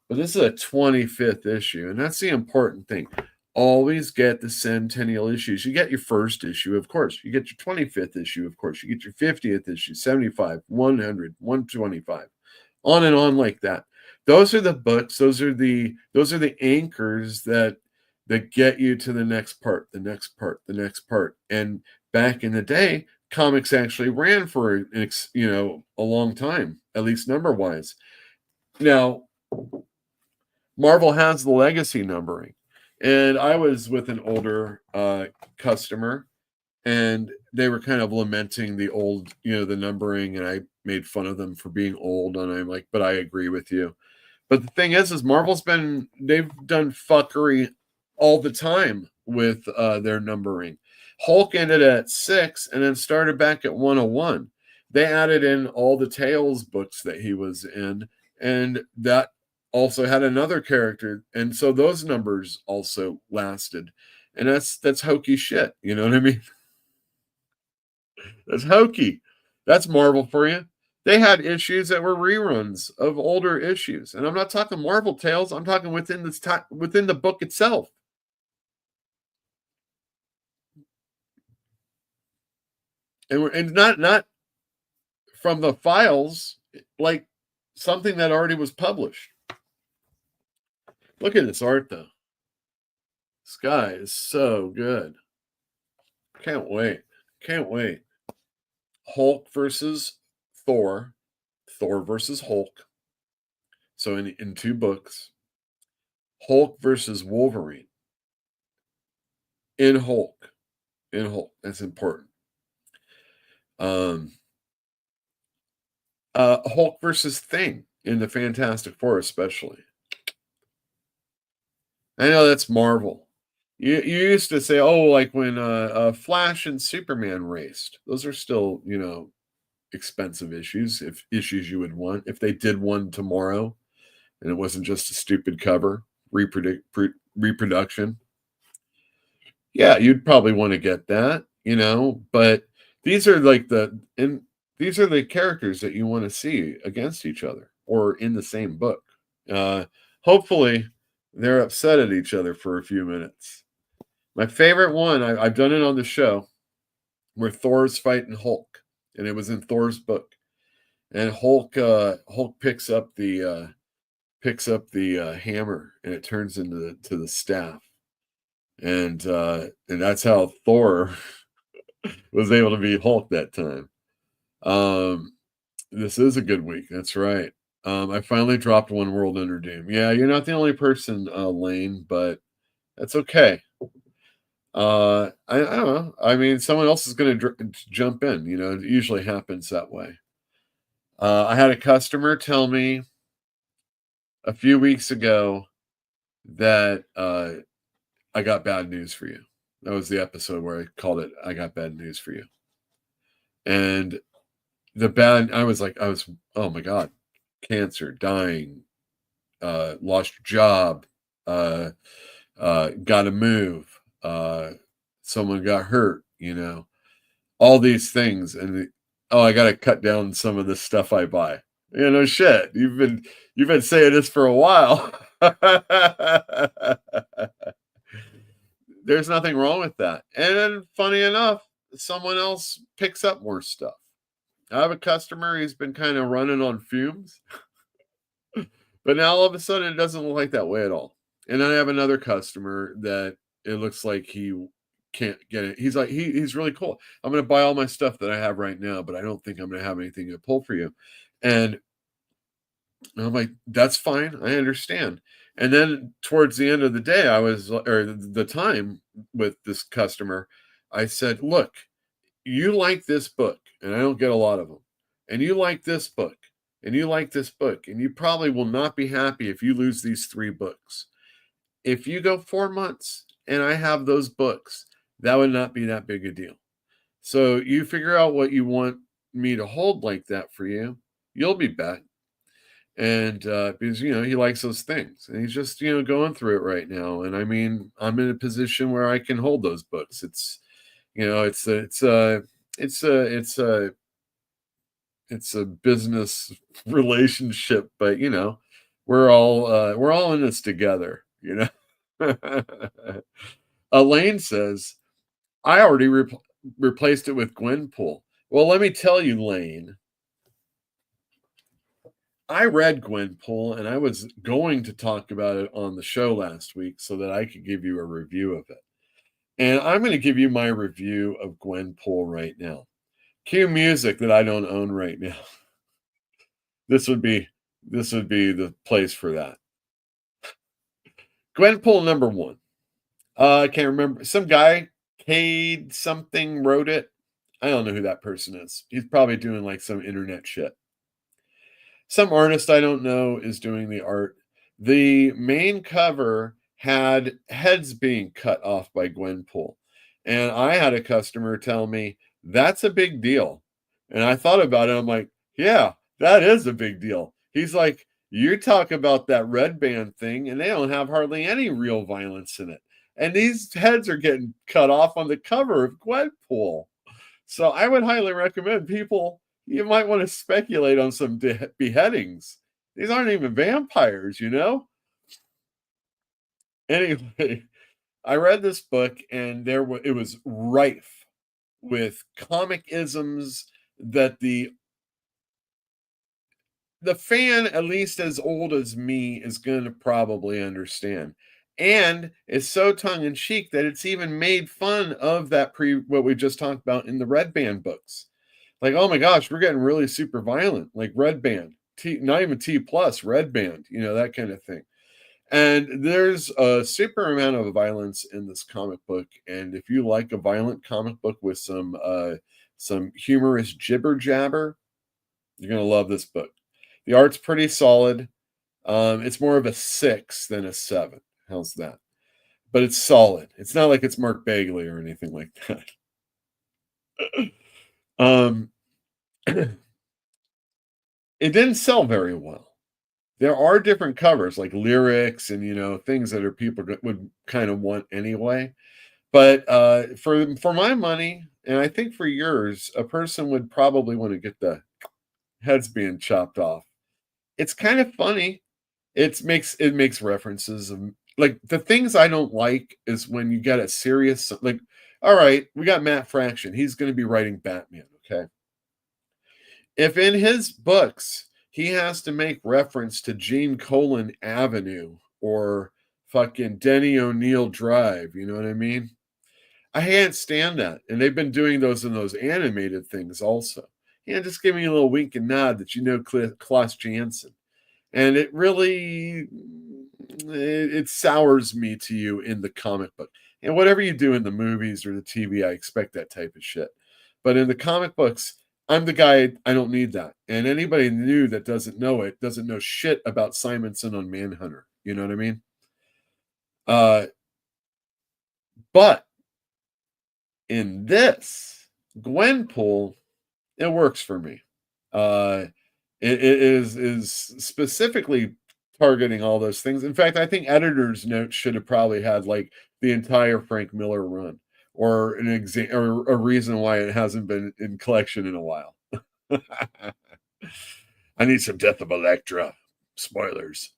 But this is a 25th issue, and that's the important thing. Always get the centennial issues. You get your first issue, of course. You get your 25th issue, of course. You get your 50th issue, 75, 100, 125, on and on like that. Those are the books. Those are the anchors that get you to the next part, the next part, the next part. And back in the day, comics actually ran for a long time, at least number wise. Now, Marvel has the legacy numbering. And I was with an older customer, and they were kind of lamenting the old, the numbering, and I made fun of them for being old. And I'm like, but I agree with you. But the thing is they've done fuckery all the time with their numbering. Hulk ended at 6 and then started back at 101. They added in all the Tales books that he was in, and that also had another character, and so those numbers also lasted. And that's hokey shit, you know what I mean? That's hokey. That's Marvel for you. They had issues that were reruns of older issues, and I'm not talking Marvel Tales. I'm talking within the book itself. And not from the files, like something that already was published. Look at this art, though. This guy is so good. Can't wait. Can't wait. Hulk versus Thor. Thor versus Hulk. So in 2 books. Hulk versus Wolverine. In Hulk. That's important. Hulk versus Thing in the Fantastic Four, especially. I know that's Marvel. You used to say, oh, like when Flash and Superman raced. Those are still, expensive issues, if issues you would want. If they did one tomorrow and it wasn't just a stupid cover, reproduction. Yeah, you'd probably want to get that, but these are these are the characters that you want to see against each other or in the same book. Hopefully they're upset at each other for a few minutes. My favorite one, I've done it on the show, where Thor's fighting Hulk, and it was in Thor's book. And Hulk picks up the hammer, and it turns into the staff. And that's how Thor was able to beat Hulk that time. This is a good week. That's right. I finally dropped One World Under Doom. Yeah, you're not the only person, Lane, but that's okay. I don't know. I mean, someone else is going to jump in. It usually happens that way. I had a customer tell me a few weeks ago that I got bad news for you. That was the episode where I called it "I Got Bad News for You," and I was, oh my God, cancer, dying, lost your job, got to move, someone got hurt, all these things. And I got to cut down some of the stuff I buy. Shit, you've been saying this for a while. There's nothing wrong with that. And then, funny enough, someone else picks up more stuff. I have a customer, he's been kind of running on fumes. But now all of a sudden it doesn't look like that way at all. And then I have another customer that it looks like he can't get it. He's like, he's really cool. I'm going to buy all my stuff that I have right now, but I don't think I'm going to have anything to pull for you. And I'm like, that's fine. I understand. And then towards the end of the day, the time with this customer, I said, look, you like this book, and I don't get a lot of them, and you like this book. and you like this book, and you probably will not be happy if you lose these 3 books. If you go 4 months and I have those books, that would not be that big a deal. So you figure out what you want me to hold like that for you. You'll be back. And because, you know, he likes those things. And he's just, you know, going through it right now. And I mean, I'm in a position where I can hold those books. It's, you know, it's a business relationship, but you know, we're all in this together, you know. Elaine says, I already replaced it with Gwenpool. Well, let me tell you, Lane, I read Gwenpool and I was going to talk about it on the show last week so that I could give you a review of it. And I'm going to give you my review of Gwenpool right now. Cue music that I don't own right now. This would be the place for that. Gwenpool number 1. I can't remember. Some guy, Cade something, wrote it. I don't know who that person is. He's probably doing like some internet shit. Some artist I don't know is doing the art. The main cover had heads being cut off by Gwenpool. And I had a customer tell me, that's a big deal. And I thought about it. I'm like, yeah, that is a big deal. He's like, you talk about that red band thing, and they don't have hardly any real violence in it. And these heads are getting cut off on the cover of Gwenpool. So I would highly recommend people, you might want to speculate on some beheadings. These aren't even vampires, you know? Anyway, I read this book and it was rife with comic isms that the fan, at least as old as me, is going to probably understand. And it's so tongue-in-cheek that it's even made fun of that what we just talked about in the Red Band books. Like, oh my gosh, we're getting really super violent, like Red Band, not even T plus, Red Band, you know, that kind of thing. And there's a super amount of violence in this comic book. And if you like a violent comic book with some humorous jibber jabber, you're gonna love this book. The art's pretty solid. It's more of a 6 than a 7. How's that? But it's solid. It's not like it's Mark Bagley or anything like that. It didn't sell very well. There are different covers like lyrics and, you know, things that people would kind of want anyway. But for my money, and I think for yours, a person would probably want to get the heads being chopped off. It's kind of funny. It makes references of, like, the things I don't like is when you get a serious, like, all right, we got Matt Fraction. He's going to be writing Batman, okay? If in his books he has to make reference to Gene Colan Avenue or fucking Denny O'Neil Drive, you know what I mean? I can't stand that. And they've been doing those in those animated things also. Yeah, just give me a little wink and nod that you know Klaus Janson. And it really, it sours me to you in the comic book. And whatever you do in the movies or the TV, I expect that type of shit. But in the comic books, I'm the guy, I don't need that. And anybody new that doesn't know it doesn't know shit about Simonson on Manhunter. You know what I mean? But in this Gwenpool, it works for me. It is specifically targeting all those things. In fact, I think editor's notes should have probably had like the entire Frank Miller run, or or a reason why it hasn't been in collection in a while. I need some Death of Elektra. Spoilers.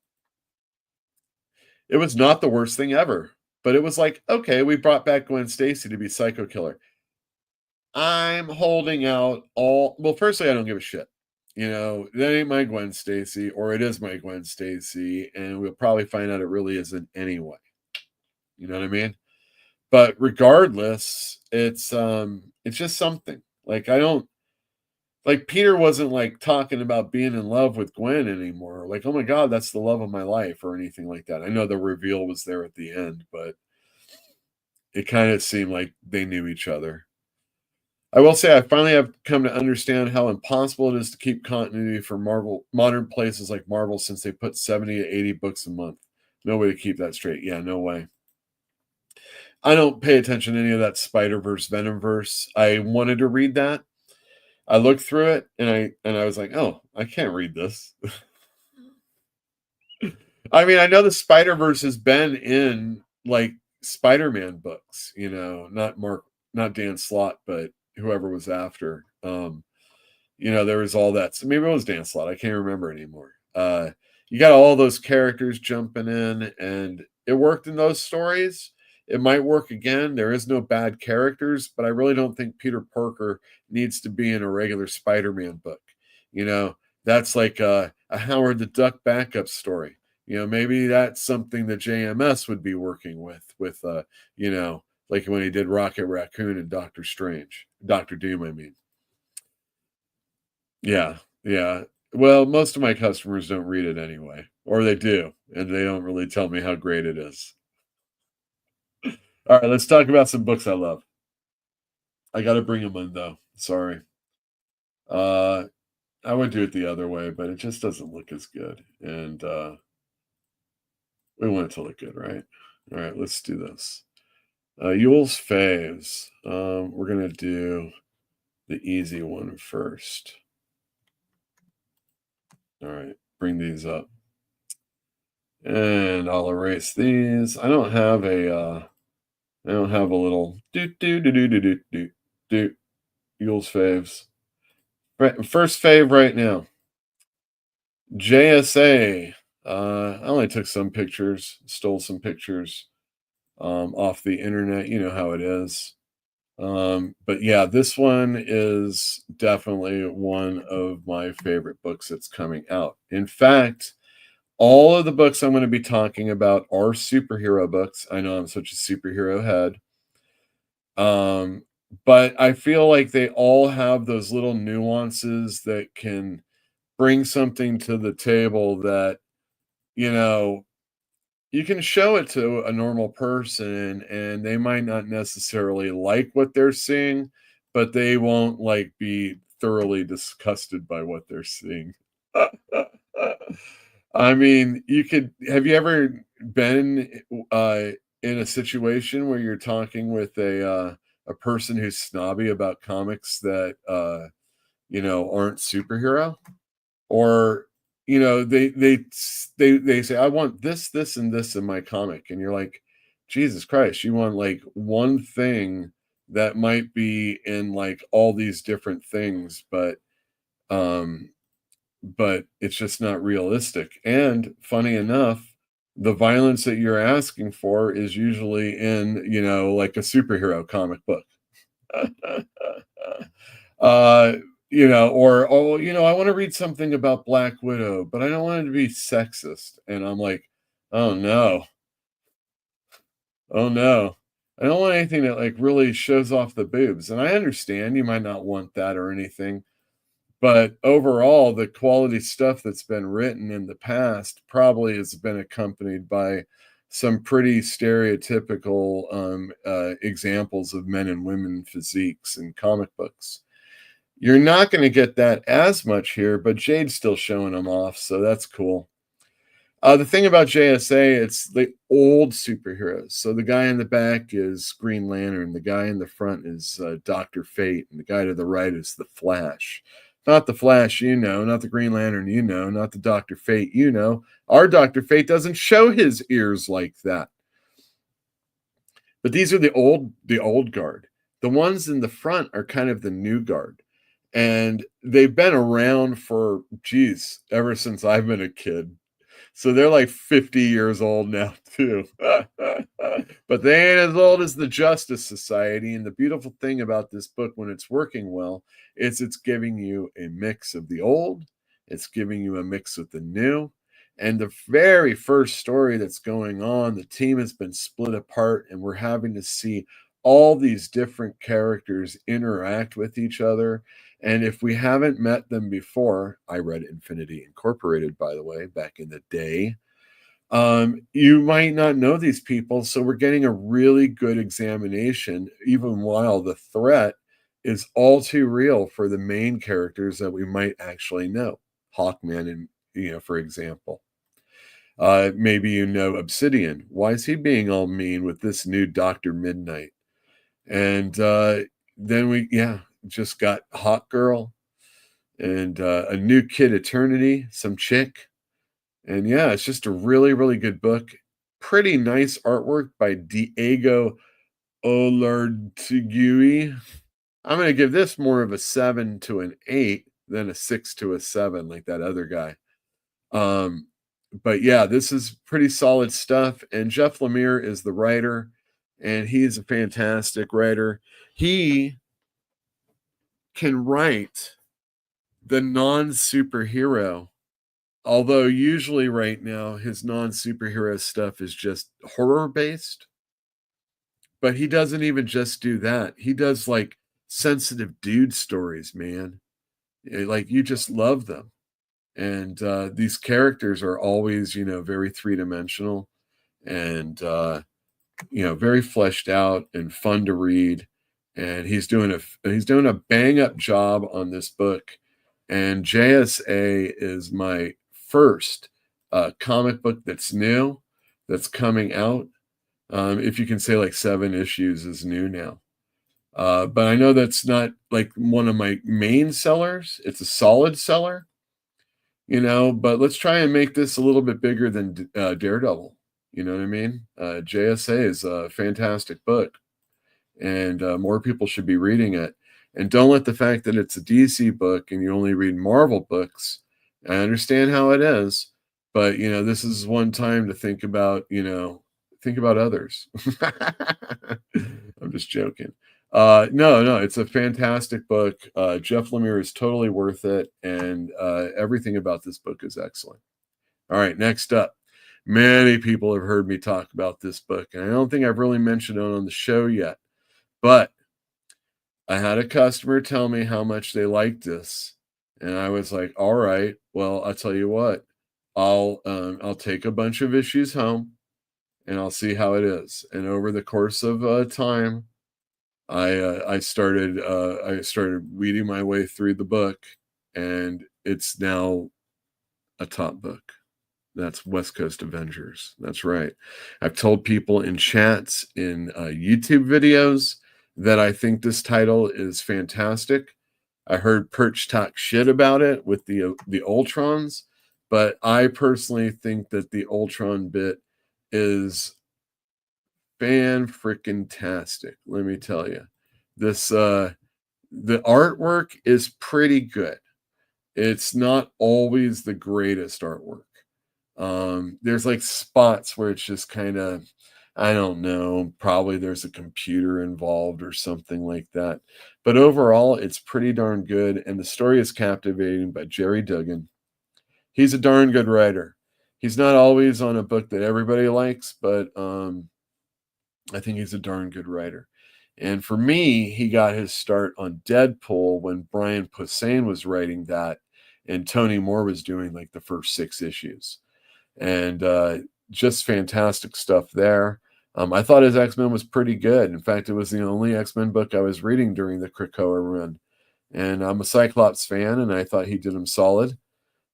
It was not the worst thing ever, but it was like, okay, we brought back Gwen Stacy to be Psycho Killer. I'm holding out well, firstly, I don't give a shit. You know, that ain't my Gwen Stacy, or it is my Gwen Stacy, and we'll probably find out it really isn't anyway. You know what I mean? But regardless, it's just something. Like, I don't, like, Peter wasn't like talking about being in love with Gwen anymore. Like, oh my God, that's the love of my life, or anything like that. I know the reveal was there at the end, but it kind of seemed like they knew each other. I will say I finally have come to understand how impossible it is to keep continuity for modern places like Marvel, since they put 70 to 80 books a month. No way to keep that straight. Yeah, no way. I don't pay attention to any of that Spider-Verse, Venomverse. I wanted to read that. I looked through it and I was like, oh, I can't read this. I mean, I know the Spider-Verse has been in like Spider-Man books, not Dan Slott, but whoever was after. There was all that. So maybe it was Dan Slott. I can't remember anymore. You got all those characters jumping in, and it worked in those stories. It might work again. There is no bad characters, but I really don't think Peter Parker needs to be in a regular Spider-Man book. That's like a Howard the Duck backup story. Maybe that's something that JMS would be working with, like when he did Rocket Raccoon and Doctor Doom, I mean. Yeah, yeah. Well, most of my customers don't read it anyway, or they do, and they don't really tell me how great it is. All right, let's talk about some books I love. I got to bring them in, though. Sorry. I would do it the other way, but it just doesn't look as good. And we want it to look good, right? All right, let's do this. Yule's faves. We're going to do the easy one first. All right, bring these up. And I'll erase these. I don't have a little do Yule's faves. First fave right now. JSA. I only took some pictures, stole some pictures off the internet. You know how it is. But yeah, this one is definitely one of my favorite books that's coming out. In fact, all of the books I'm going to be talking about are superhero books. I know I'm such a superhero head. But I feel like they all have those little nuances that can bring something to the table that, you can show it to a normal person and they might not necessarily like what they're seeing, but they won't be thoroughly disgusted by what they're seeing. I mean, have you ever been in a situation where you're talking with a person who's snobby about comics that aren't superhero? Or they say, I want this and this in my comic, and you're like, Jesus Christ, you want one thing that might be in all these different things, but it's just not realistic. And funny enough, the violence that you're asking for is usually in a superhero comic book. I want to read something about Black Widow, but I don't want it to be sexist. And I'm like, oh no. Oh no. I don't want anything that really shows off the boobs. And I understand you might not want that or anything, but overall, the quality stuff that's been written in the past probably has been accompanied by some pretty stereotypical examples of men and women physiques in comic books. You're not going to get that as much here, but Jade's still showing them off, so that's cool. The thing about JSA, it's the old superheroes. So the guy in the back is Green Lantern, the guy in the front is Dr. Fate, and the guy to the right is the Flash. Not the Flash, not the Green Lantern, not the Dr. Fate, Our Dr. Fate doesn't show his ears like that. But these are the old guard. The ones in the front are kind of the new guard. And they've been around for, ever since I've been a kid. So they're 50 years old now, too. But they ain't as old as the Justice Society. And the beautiful thing about this book, when it's working well, is it's giving you a mix of the old. It's giving you a mix of the new. And the very first story that's going on, the team has been split apart, and we're having to see all these different characters interact with each other. And if we haven't met them before, I read Infinity Incorporated, by the way, back in the day, you might not know these people. So we're getting a really good examination, even while the threat is all too real for the main characters that we might actually know. Hawkman, and for example. Maybe Obsidian. Why is he being all mean with this new Dr. Midnight? And then we just got Hawk Girl and a new Kid Eternity, some chick. And it's just a really, really good book. Pretty nice artwork by Diego Olartigui. I'm going to give this more of a 7 to an 8 than a 6 to a 7 like that other guy. But this is pretty solid stuff. And Jeff Lemire is the writer, and he's a fantastic writer. He can write the non-superhero, although usually right now his non-superhero stuff is just horror-based. But he doesn't even just do that. He does like sensitive dude stories, man. Like you just love them. And these characters are always, very three-dimensional and, very fleshed out and fun to read. And he's doing a bang-up job on this book. And JSA is my first comic book that's new, that's coming out. If you can say like 7 issues is new now. But I know that's not like one of my main sellers. It's a solid seller. But let's try and make this a little bit bigger than Daredevil. You know what I mean? JSA is a fantastic book, and more people should be reading it. And don't let the fact that it's a DC book and you only read Marvel books. I understand how it is, but this is one time to think about others. I'm just joking. No, it's a fantastic book. Jeff Lemire is totally worth it, and everything about this book is excellent. All right, next up. Many people have heard me talk about this book, and I don't think I've really mentioned it on the show yet, but I had a customer tell me how much they liked this, and I was like, all right, well, I'll tell you what, I'll take a bunch of issues home, and I'll see how it is. And over the course of time, I started weeding my way through the book, and it's now a top book. That's West Coast Avengers. That's right. I've told people in chats, in YouTube videos, that I think this title is fantastic. I heard Perch talk shit about it with the Ultrons, but I personally think that the Ultron bit is fan-freaking-tastic. Let me tell you, this the artwork is pretty good. It's not always the greatest artwork. There's like spots where it's just kind of, I don't know, probably there's a computer involved or something like that. But overall, it's pretty darn good, and the story is captivating by Jerry Duggan. He's a darn good writer. He's not always on a book that everybody likes, but I think he's a darn good writer. And for me, he got his start on Deadpool when Brian Posehn was writing that, and Tony Moore was doing like the first 6 issues. And just fantastic stuff there. I thought his X-Men was pretty good. In fact, it was the only X-Men book I was reading during the Krakoa run. And I'm a Cyclops fan, and I thought he did him solid.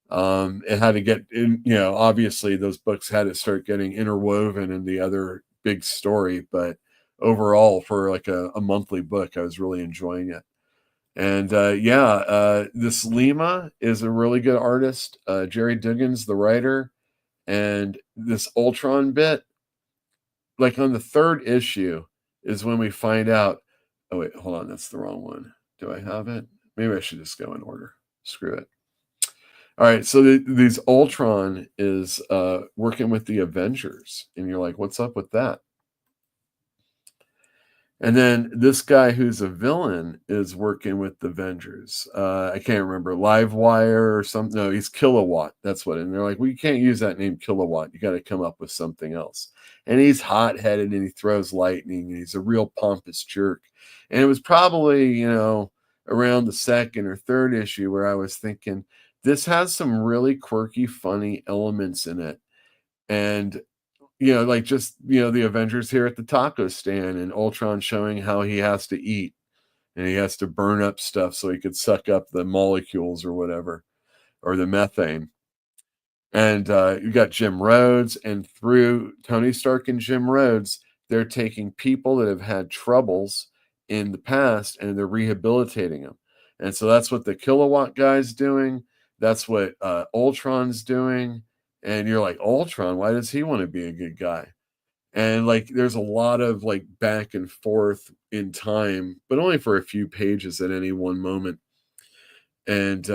It had to get in, obviously those books had to start getting interwoven in the other big story, but overall for like a monthly book, I was really enjoying it. And this Lima is a really good artist. Jerry Duggan's the writer, and this Ultron bit, like on the 3rd issue, is when we find out. Oh wait, hold on, that's the wrong one. Do I have it? Maybe I should just go in order. Screw it. All right, so these Ultron is working with the Avengers, and you're like, what's up with that? And then this guy who's a villain is working with the Avengers. I can't remember, Livewire or something. No, he's Kilowatt. That's what. And they're like, well, you can't use that name Kilowatt. You got to come up with something else. And he's hot-headed, and he throws lightning, and he's a real pompous jerk. And it was probably, around the 2nd or 3rd issue where I was thinking, this has some really quirky, funny elements in it. And like just, the Avengers here at the taco stand and Ultron showing how he has to eat and he has to burn up stuff so he could suck up the molecules or whatever, or the methane. And you got Jim Rhodes, and through Tony Stark and Jim Rhodes, they're taking people that have had troubles in the past and they're rehabilitating them. And so that's what the Kilowatt guy's doing. That's what Ultron's doing. And you're like, Ultron, why does he want to be a good guy? And like, there's a lot of like back and forth in time, but only for a few pages at any one moment. And,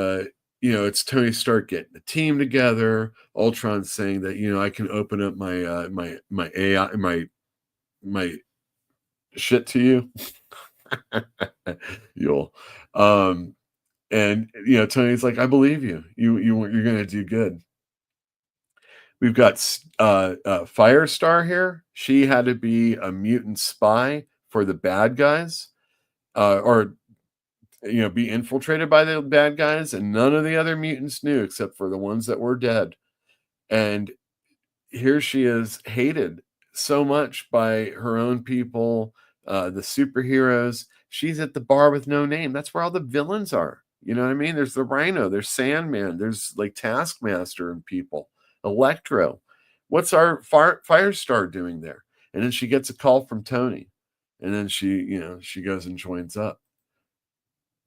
it's Tony Stark getting the team together. Ultron saying that, I can open up my, my AI, my shit to you. You'll, and, Tony's like, I believe you, you're going to do good. We've got Firestar here. She had to be a mutant spy for the bad guys, or be infiltrated by the bad guys, and none of the other mutants knew except for the ones that were dead. And here she is, hated so much by her own people, the superheroes. She's at the bar with no name. That's where all the villains are. You know what I mean? There's the Rhino, there's Sandman, there's like Taskmaster and people, Electro. What's our Firestar doing there? And then she gets a call from Tony, and then she goes and joins up.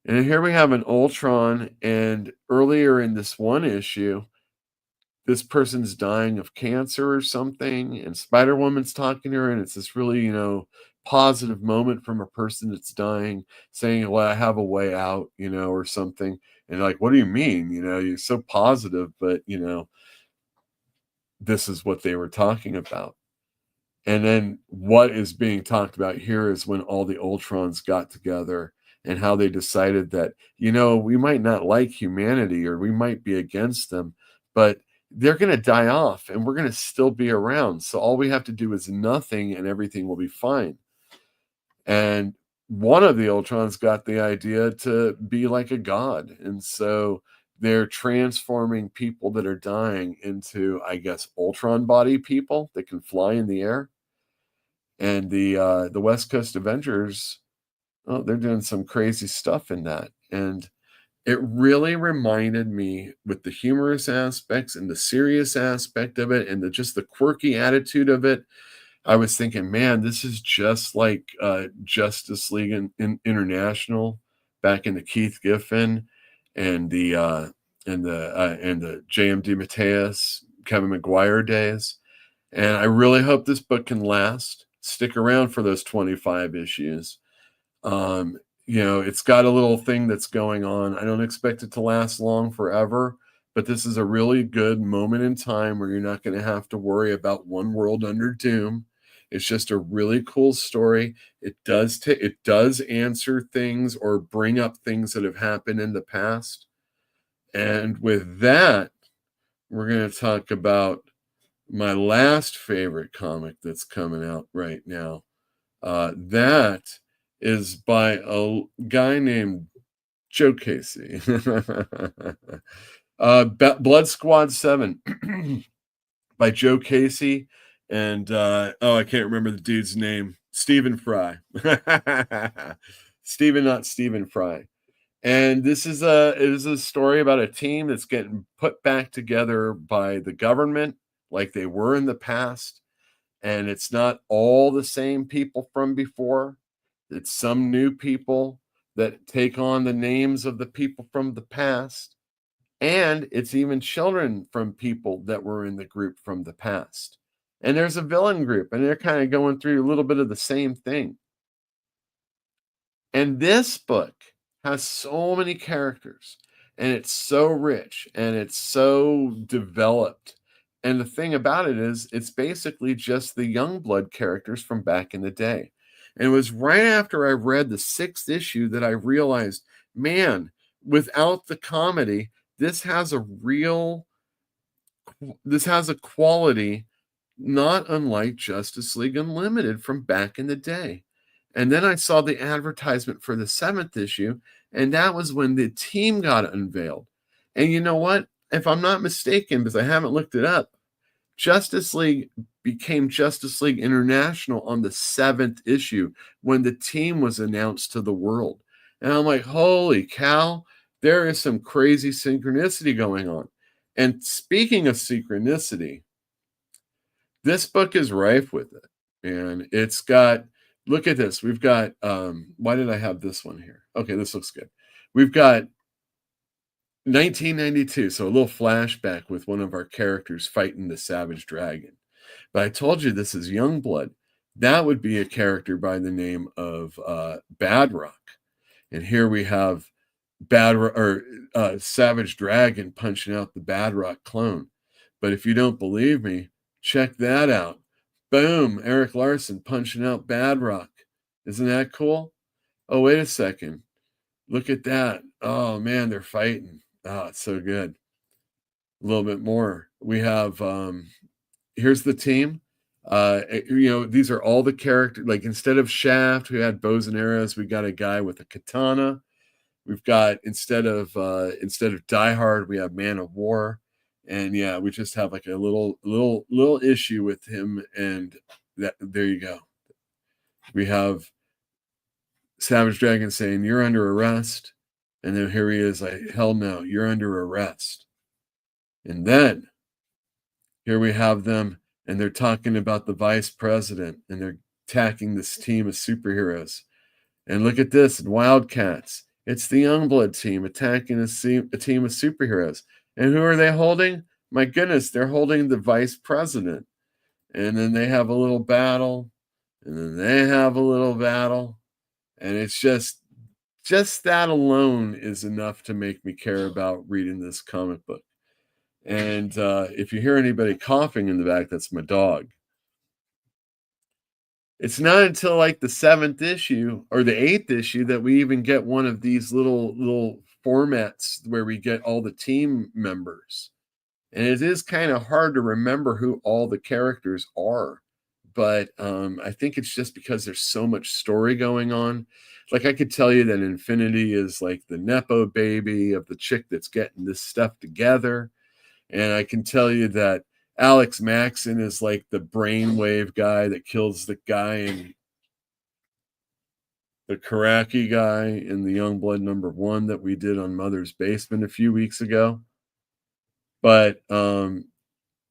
And here we have an Ultron, and earlier in this one issue, this person's dying of cancer or something, and Spider-Woman's talking to her, and it's this really, positive moment from a person that's dying, saying, well, I have a way out, or something. And like, what do you mean? You're so positive, but, this is what they were talking about. And then what is being talked about here is when all the Ultrons got together and how they decided that, we might not like humanity or we might be against them, but they're going to die off and we're going to still be around. So all we have to do is nothing and everything will be fine. And one of the Ultrons got the idea to be like a god. And so they're transforming people that are dying into, I guess, Ultron body people that can fly in the air. And the West Coast Avengers, they're doing some crazy stuff in that. And it really reminded me, with the humorous aspects and the serious aspect of it and just the quirky attitude of it, I was thinking, man, this is just like Justice League International back in the Keith Giffen and the JMD Mateus, Kevin McGuire days. And I really hope this book can last. Stick around for those 25 issues. It's got a little thing that's going on. I don't expect it to last long forever, but this is a really good moment in time where you're not going to have to worry about one world under doom. It's just a really cool story. It does answer things or bring up things that have happened in the past. And with that, we're going to talk about my last favorite comic that's coming out right now. That is by a guy named Joe Casey. Blood Squad 7 by Joe Casey. And I can't remember the dude's name. Stephen Fry. Not Stephen Fry. And this is a story about a team that's getting put back together by the government like they were in the past. And it's not all the same people from before. It's some new people that take on the names of the people from the past. And it's even children from people that were in the group from the past. And there's a villain group, and they're kind of going through a little bit of the same thing. And this book has so many characters, and it's so rich, and it's so developed. And the thing about it is, it's basically just the Youngblood characters from back in the day. And it was right after I read the 6th issue that I realized, man, without the comedy, this has a quality not unlike Justice League Unlimited from back in the day. And then I saw the advertisement for the 7th issue, and that was when the team got unveiled. And you know what? If I'm not mistaken, because I haven't looked it up, Justice League became Justice League International on the 7th issue when the team was announced to the world. And I'm like, holy cow, there is some crazy synchronicity going on. And speaking of synchronicity, this book is rife with it. And it's got, look at this. We've got, why did I have this one here? Okay, this looks good. We've got 1992, so a little flashback with one of our characters fighting the savage dragon. But I told you this is Youngblood. That would be a character by the name of Badrock. And here we have Savage Dragon punching out the Badrock clone. But if you don't believe me, check that out. Boom, Eric Larson punching out Badrock. Isn't that cool? Oh, wait a second. Look at that. Oh, man, they're fighting. Oh, it's so good. A little bit more. We have, here's the team. These are all the characters. Like instead of Shaft, who had bows and arrows, we got a guy with a katana. We've got instead of Die Hard, we have Man of War, and yeah, we just have like a little issue with him, and there you go. We have Savage Dragon saying, "You're under arrest," and then here he is like, "Hell no, you're under arrest." And then here we have them, and they're talking about the vice president, and they're attacking this team of superheroes. And look at this, Wildcats. It's the Youngblood team attacking a team of superheroes. And who are they holding? My goodness, they're holding the vice president. And then they have a little battle. And then they have a little battle. And it's just that alone is enough to make me care about reading this comic book. And if you hear anybody coughing in the back, that's my dog. It's not until like the 7th issue or the 8th issue that we even get one of these little formats where we get all the team members. And it is kind of hard to remember who all the characters are. But I think it's just because there's so much story going on. Like I could tell you that Infinity is like the Nepo baby of the chick that's getting this stuff together. And I can tell you that Alex Maxon is like the brainwave guy that kills the guy in the Karaki guy in the Youngblood #1 that we did on Mother's Basement a few weeks ago. But,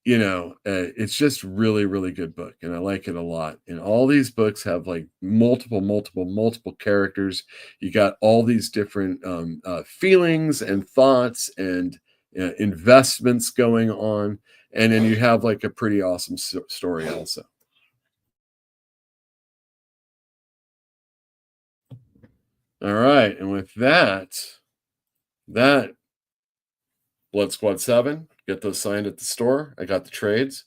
it's just really, really good book. And I like it a lot. And all these books have like multiple characters. You got all these different feelings and thoughts and investments going on. And then you have like a pretty awesome story also. All right. And with that Blood Squad 7, get those signed at the store. I got the trades.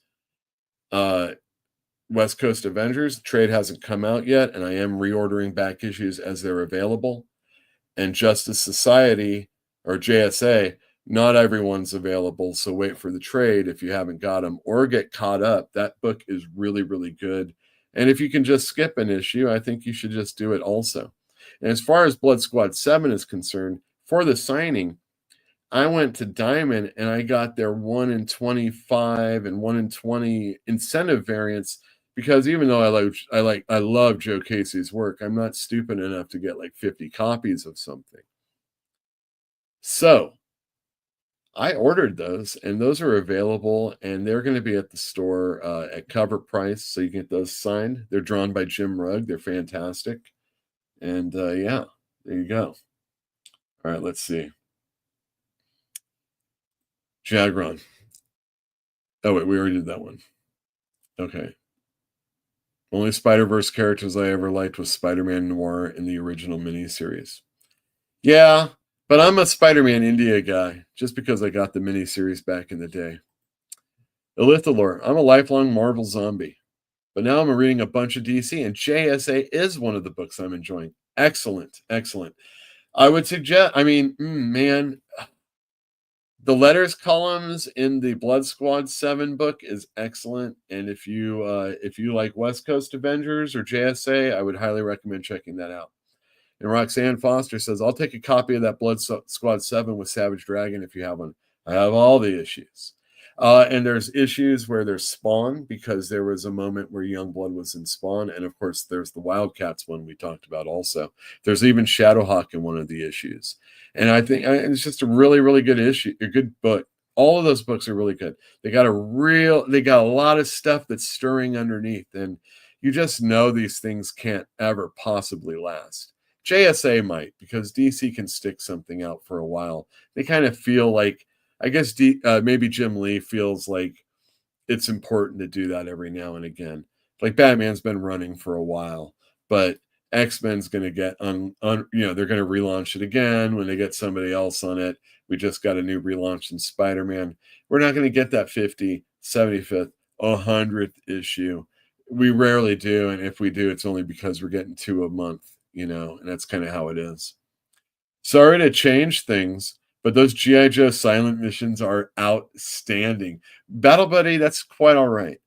West Coast Avengers, the trade hasn't come out yet, and I am reordering back issues as they're available. And Justice Society, or JSA, not everyone's available, so wait for the trade if you haven't got them, or get caught up. That book is really, really good. And if you can just skip an issue, I think you should just do it also. And as far as Blood Squad 7 is concerned, for the signing, I went to Diamond and I got their 1 in 25 and 1 in 20 incentive variants, because even though I love Joe Casey's work, I'm not stupid enough to get like 50 copies of something. So I ordered those, and those are available, and they're going to be at the store at cover price, so you can get those signed. They're drawn by Jim Rugg. They're fantastic. And yeah, there you go. All right, let's see. Jagron. Oh, wait, we already did that one. Okay. Only Spider-Verse characters I ever liked was Spider-Man Noir in the original miniseries. Yeah, but I'm a Spider-Man India guy, just because I got the miniseries back in the day. Elithalor, I'm a lifelong Marvel zombie. But now I'm reading a bunch of DC, and JSA is one of the books I'm enjoying. Excellent, excellent. I would suggest, man, the letters columns in the Blood Squad 7 book is excellent. And if you like West Coast Avengers or JSA, I would highly recommend checking that out. And Roxanne Foster says, I'll take a copy of that Blood Squad 7 with Savage Dragon if you have one. I have all the issues. And there's issues where there's Spawn, because there was a moment where Youngblood was in Spawn. And of course, there's the Wildcats one we talked about also. There's even Shadowhawk in one of the issues. And I think it's just a really, really good issue, a good book. All of those books are really good. They got a lot of stuff that's stirring underneath. And you just know these things can't ever possibly last. JSA might, because DC can stick something out for a while. They kind of feel like, I guess maybe Jim Lee feels like it's important to do that every now and again. Like Batman's been running for a while, but X-Men's going to get they're going to relaunch it again when they get somebody else on it. We just got a new relaunch in Spider-Man. We're not going to get that 50, 75th, 100th issue. We rarely do, and if we do, it's only because we're getting 2 a month, and that's kind of how it is. Sorry to change things, but those G.I. Joe silent missions are outstanding. Battle Buddy, that's quite all right.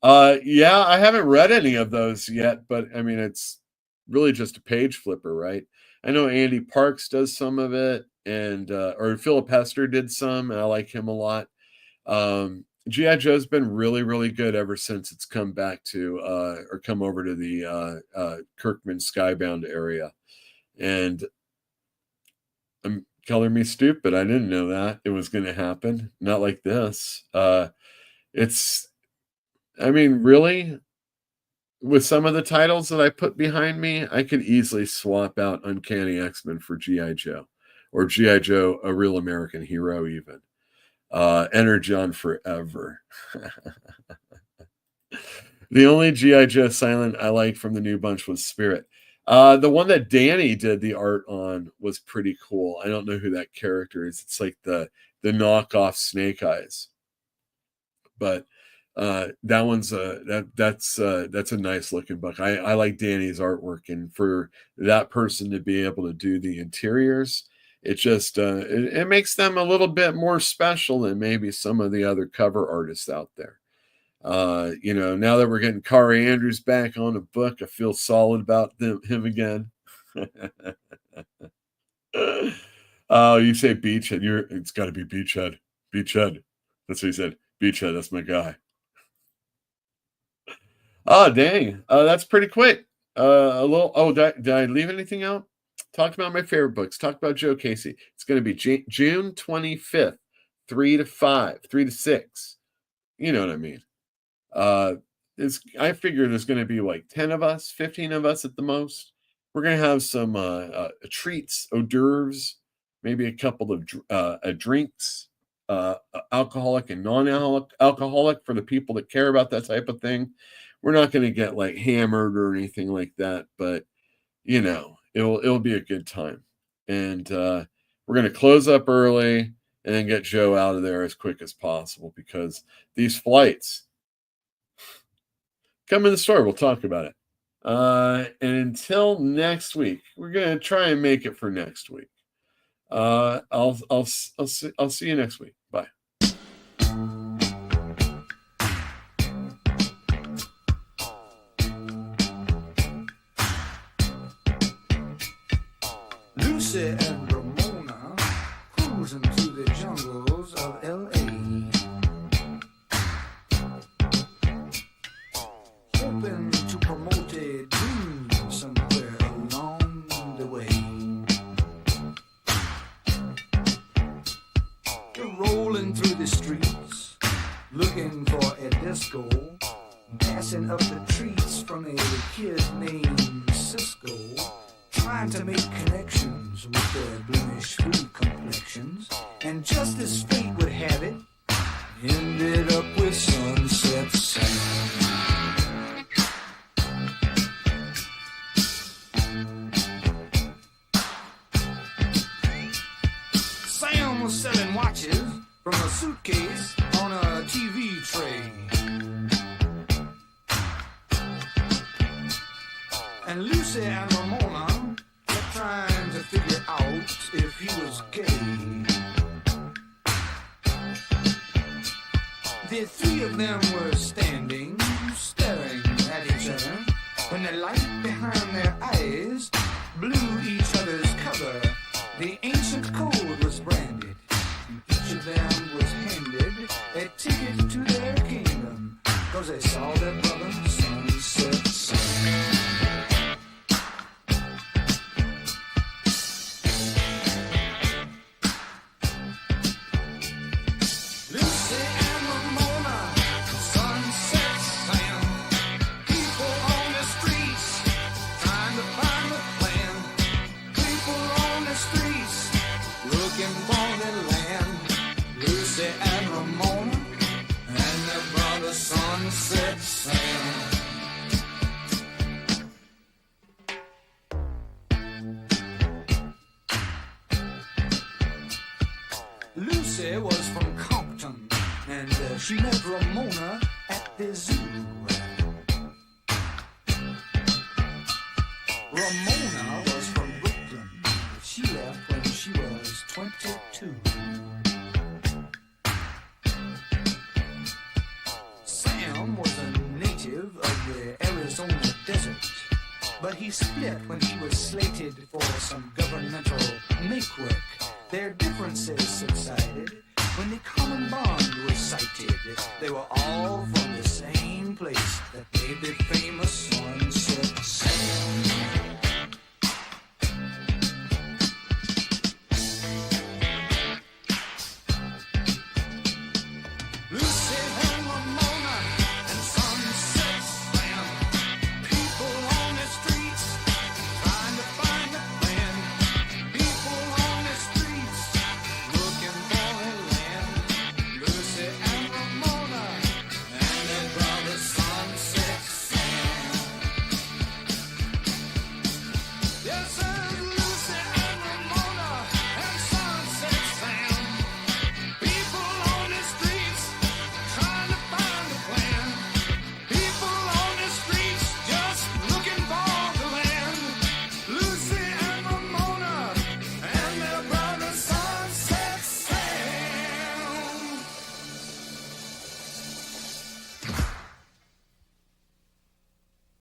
Yeah, I haven't read any of those yet, but I mean, it's really just a page flipper, right? I know Andy Parks does some of it, and or Philip Hester did some, and I like him a lot. G.I. Joe's been really, really good ever since it's come back to or come over to the Kirkman Skybound area. And I'm color me stupid. I didn't know that it was going to happen. Not like this. Really, with some of the titles that I put behind me, I could easily swap out Uncanny X-Men for G.I. Joe, or G.I. Joe, A Real American Hero, even. Energon Forever. The only G.I. Joe silent I liked from the new bunch was Spirit. The one that Danny did the art on was pretty cool. I don't know who that character is. It's like the knockoff Snake Eyes. But that one's that's a nice looking book. I like Danny's artwork, and for that person to be able to do the interiors, it just it makes them a little bit more special than maybe some of the other cover artists out there. Now that we're getting Kari Andrews back on a book, I feel solid about him again. Oh, you say Beachhead. It's got to be Beachhead. Beachhead. That's what he said. Beachhead. That's my guy. Oh, dang. That's pretty quick. Did I leave anything out? Talked about my favorite books. Talked about Joe Casey. It's going to be June 25th, 3 to 5, 3 to 6. You know what I mean? I figure there's going to be like 10 of us, 15 of us at the most. We're going to have some treats, hors d'oeuvres, maybe a couple of drinks, alcoholic and non-alcoholic for the people that care about that type of thing. We're not going to get like hammered or anything like that, but it'll be a good time. And we're going to close up early and then get Joe out of there as quick as possible, because these flights come in the store. We'll talk about it. And until next week, we're going to try and make it for next week. I'll see you next week. Bye. Lucy and Ramona cruising through the jungles of L.A. Hoping to promote a dream somewhere along the way. They're rolling through the streets, looking for a disco, passing up the treats from a kid named Cisco, trying to make connections with their blemish-free complexions, and just as fate would have it, ended up with Sunset Sam. Sam was selling watches from a suitcase on a TV tray. And Lucy and Ramona kept trying to figure out if he was gay. The three of them were standing, staring at each other, when the light behind their eyes blew each other's cover. The ancient code was branded, and each of them was handed a ticket brother Sunset Sam. Lucy and Ramona, Sunset Sam. People on the streets trying to find a plan. People on the streets looking for their land. Lucy and Ramona and their brother Sunset Sam. Lucy was from Compton, and she met Ramona at the zoo. Ramona was from Brooklyn. She left when she was 22. Sam was a native of the Arizona desert, but he split when he was slated for some governmental make-work. Their differences subsided when the common bond was sighted. They were all from the same place that made their face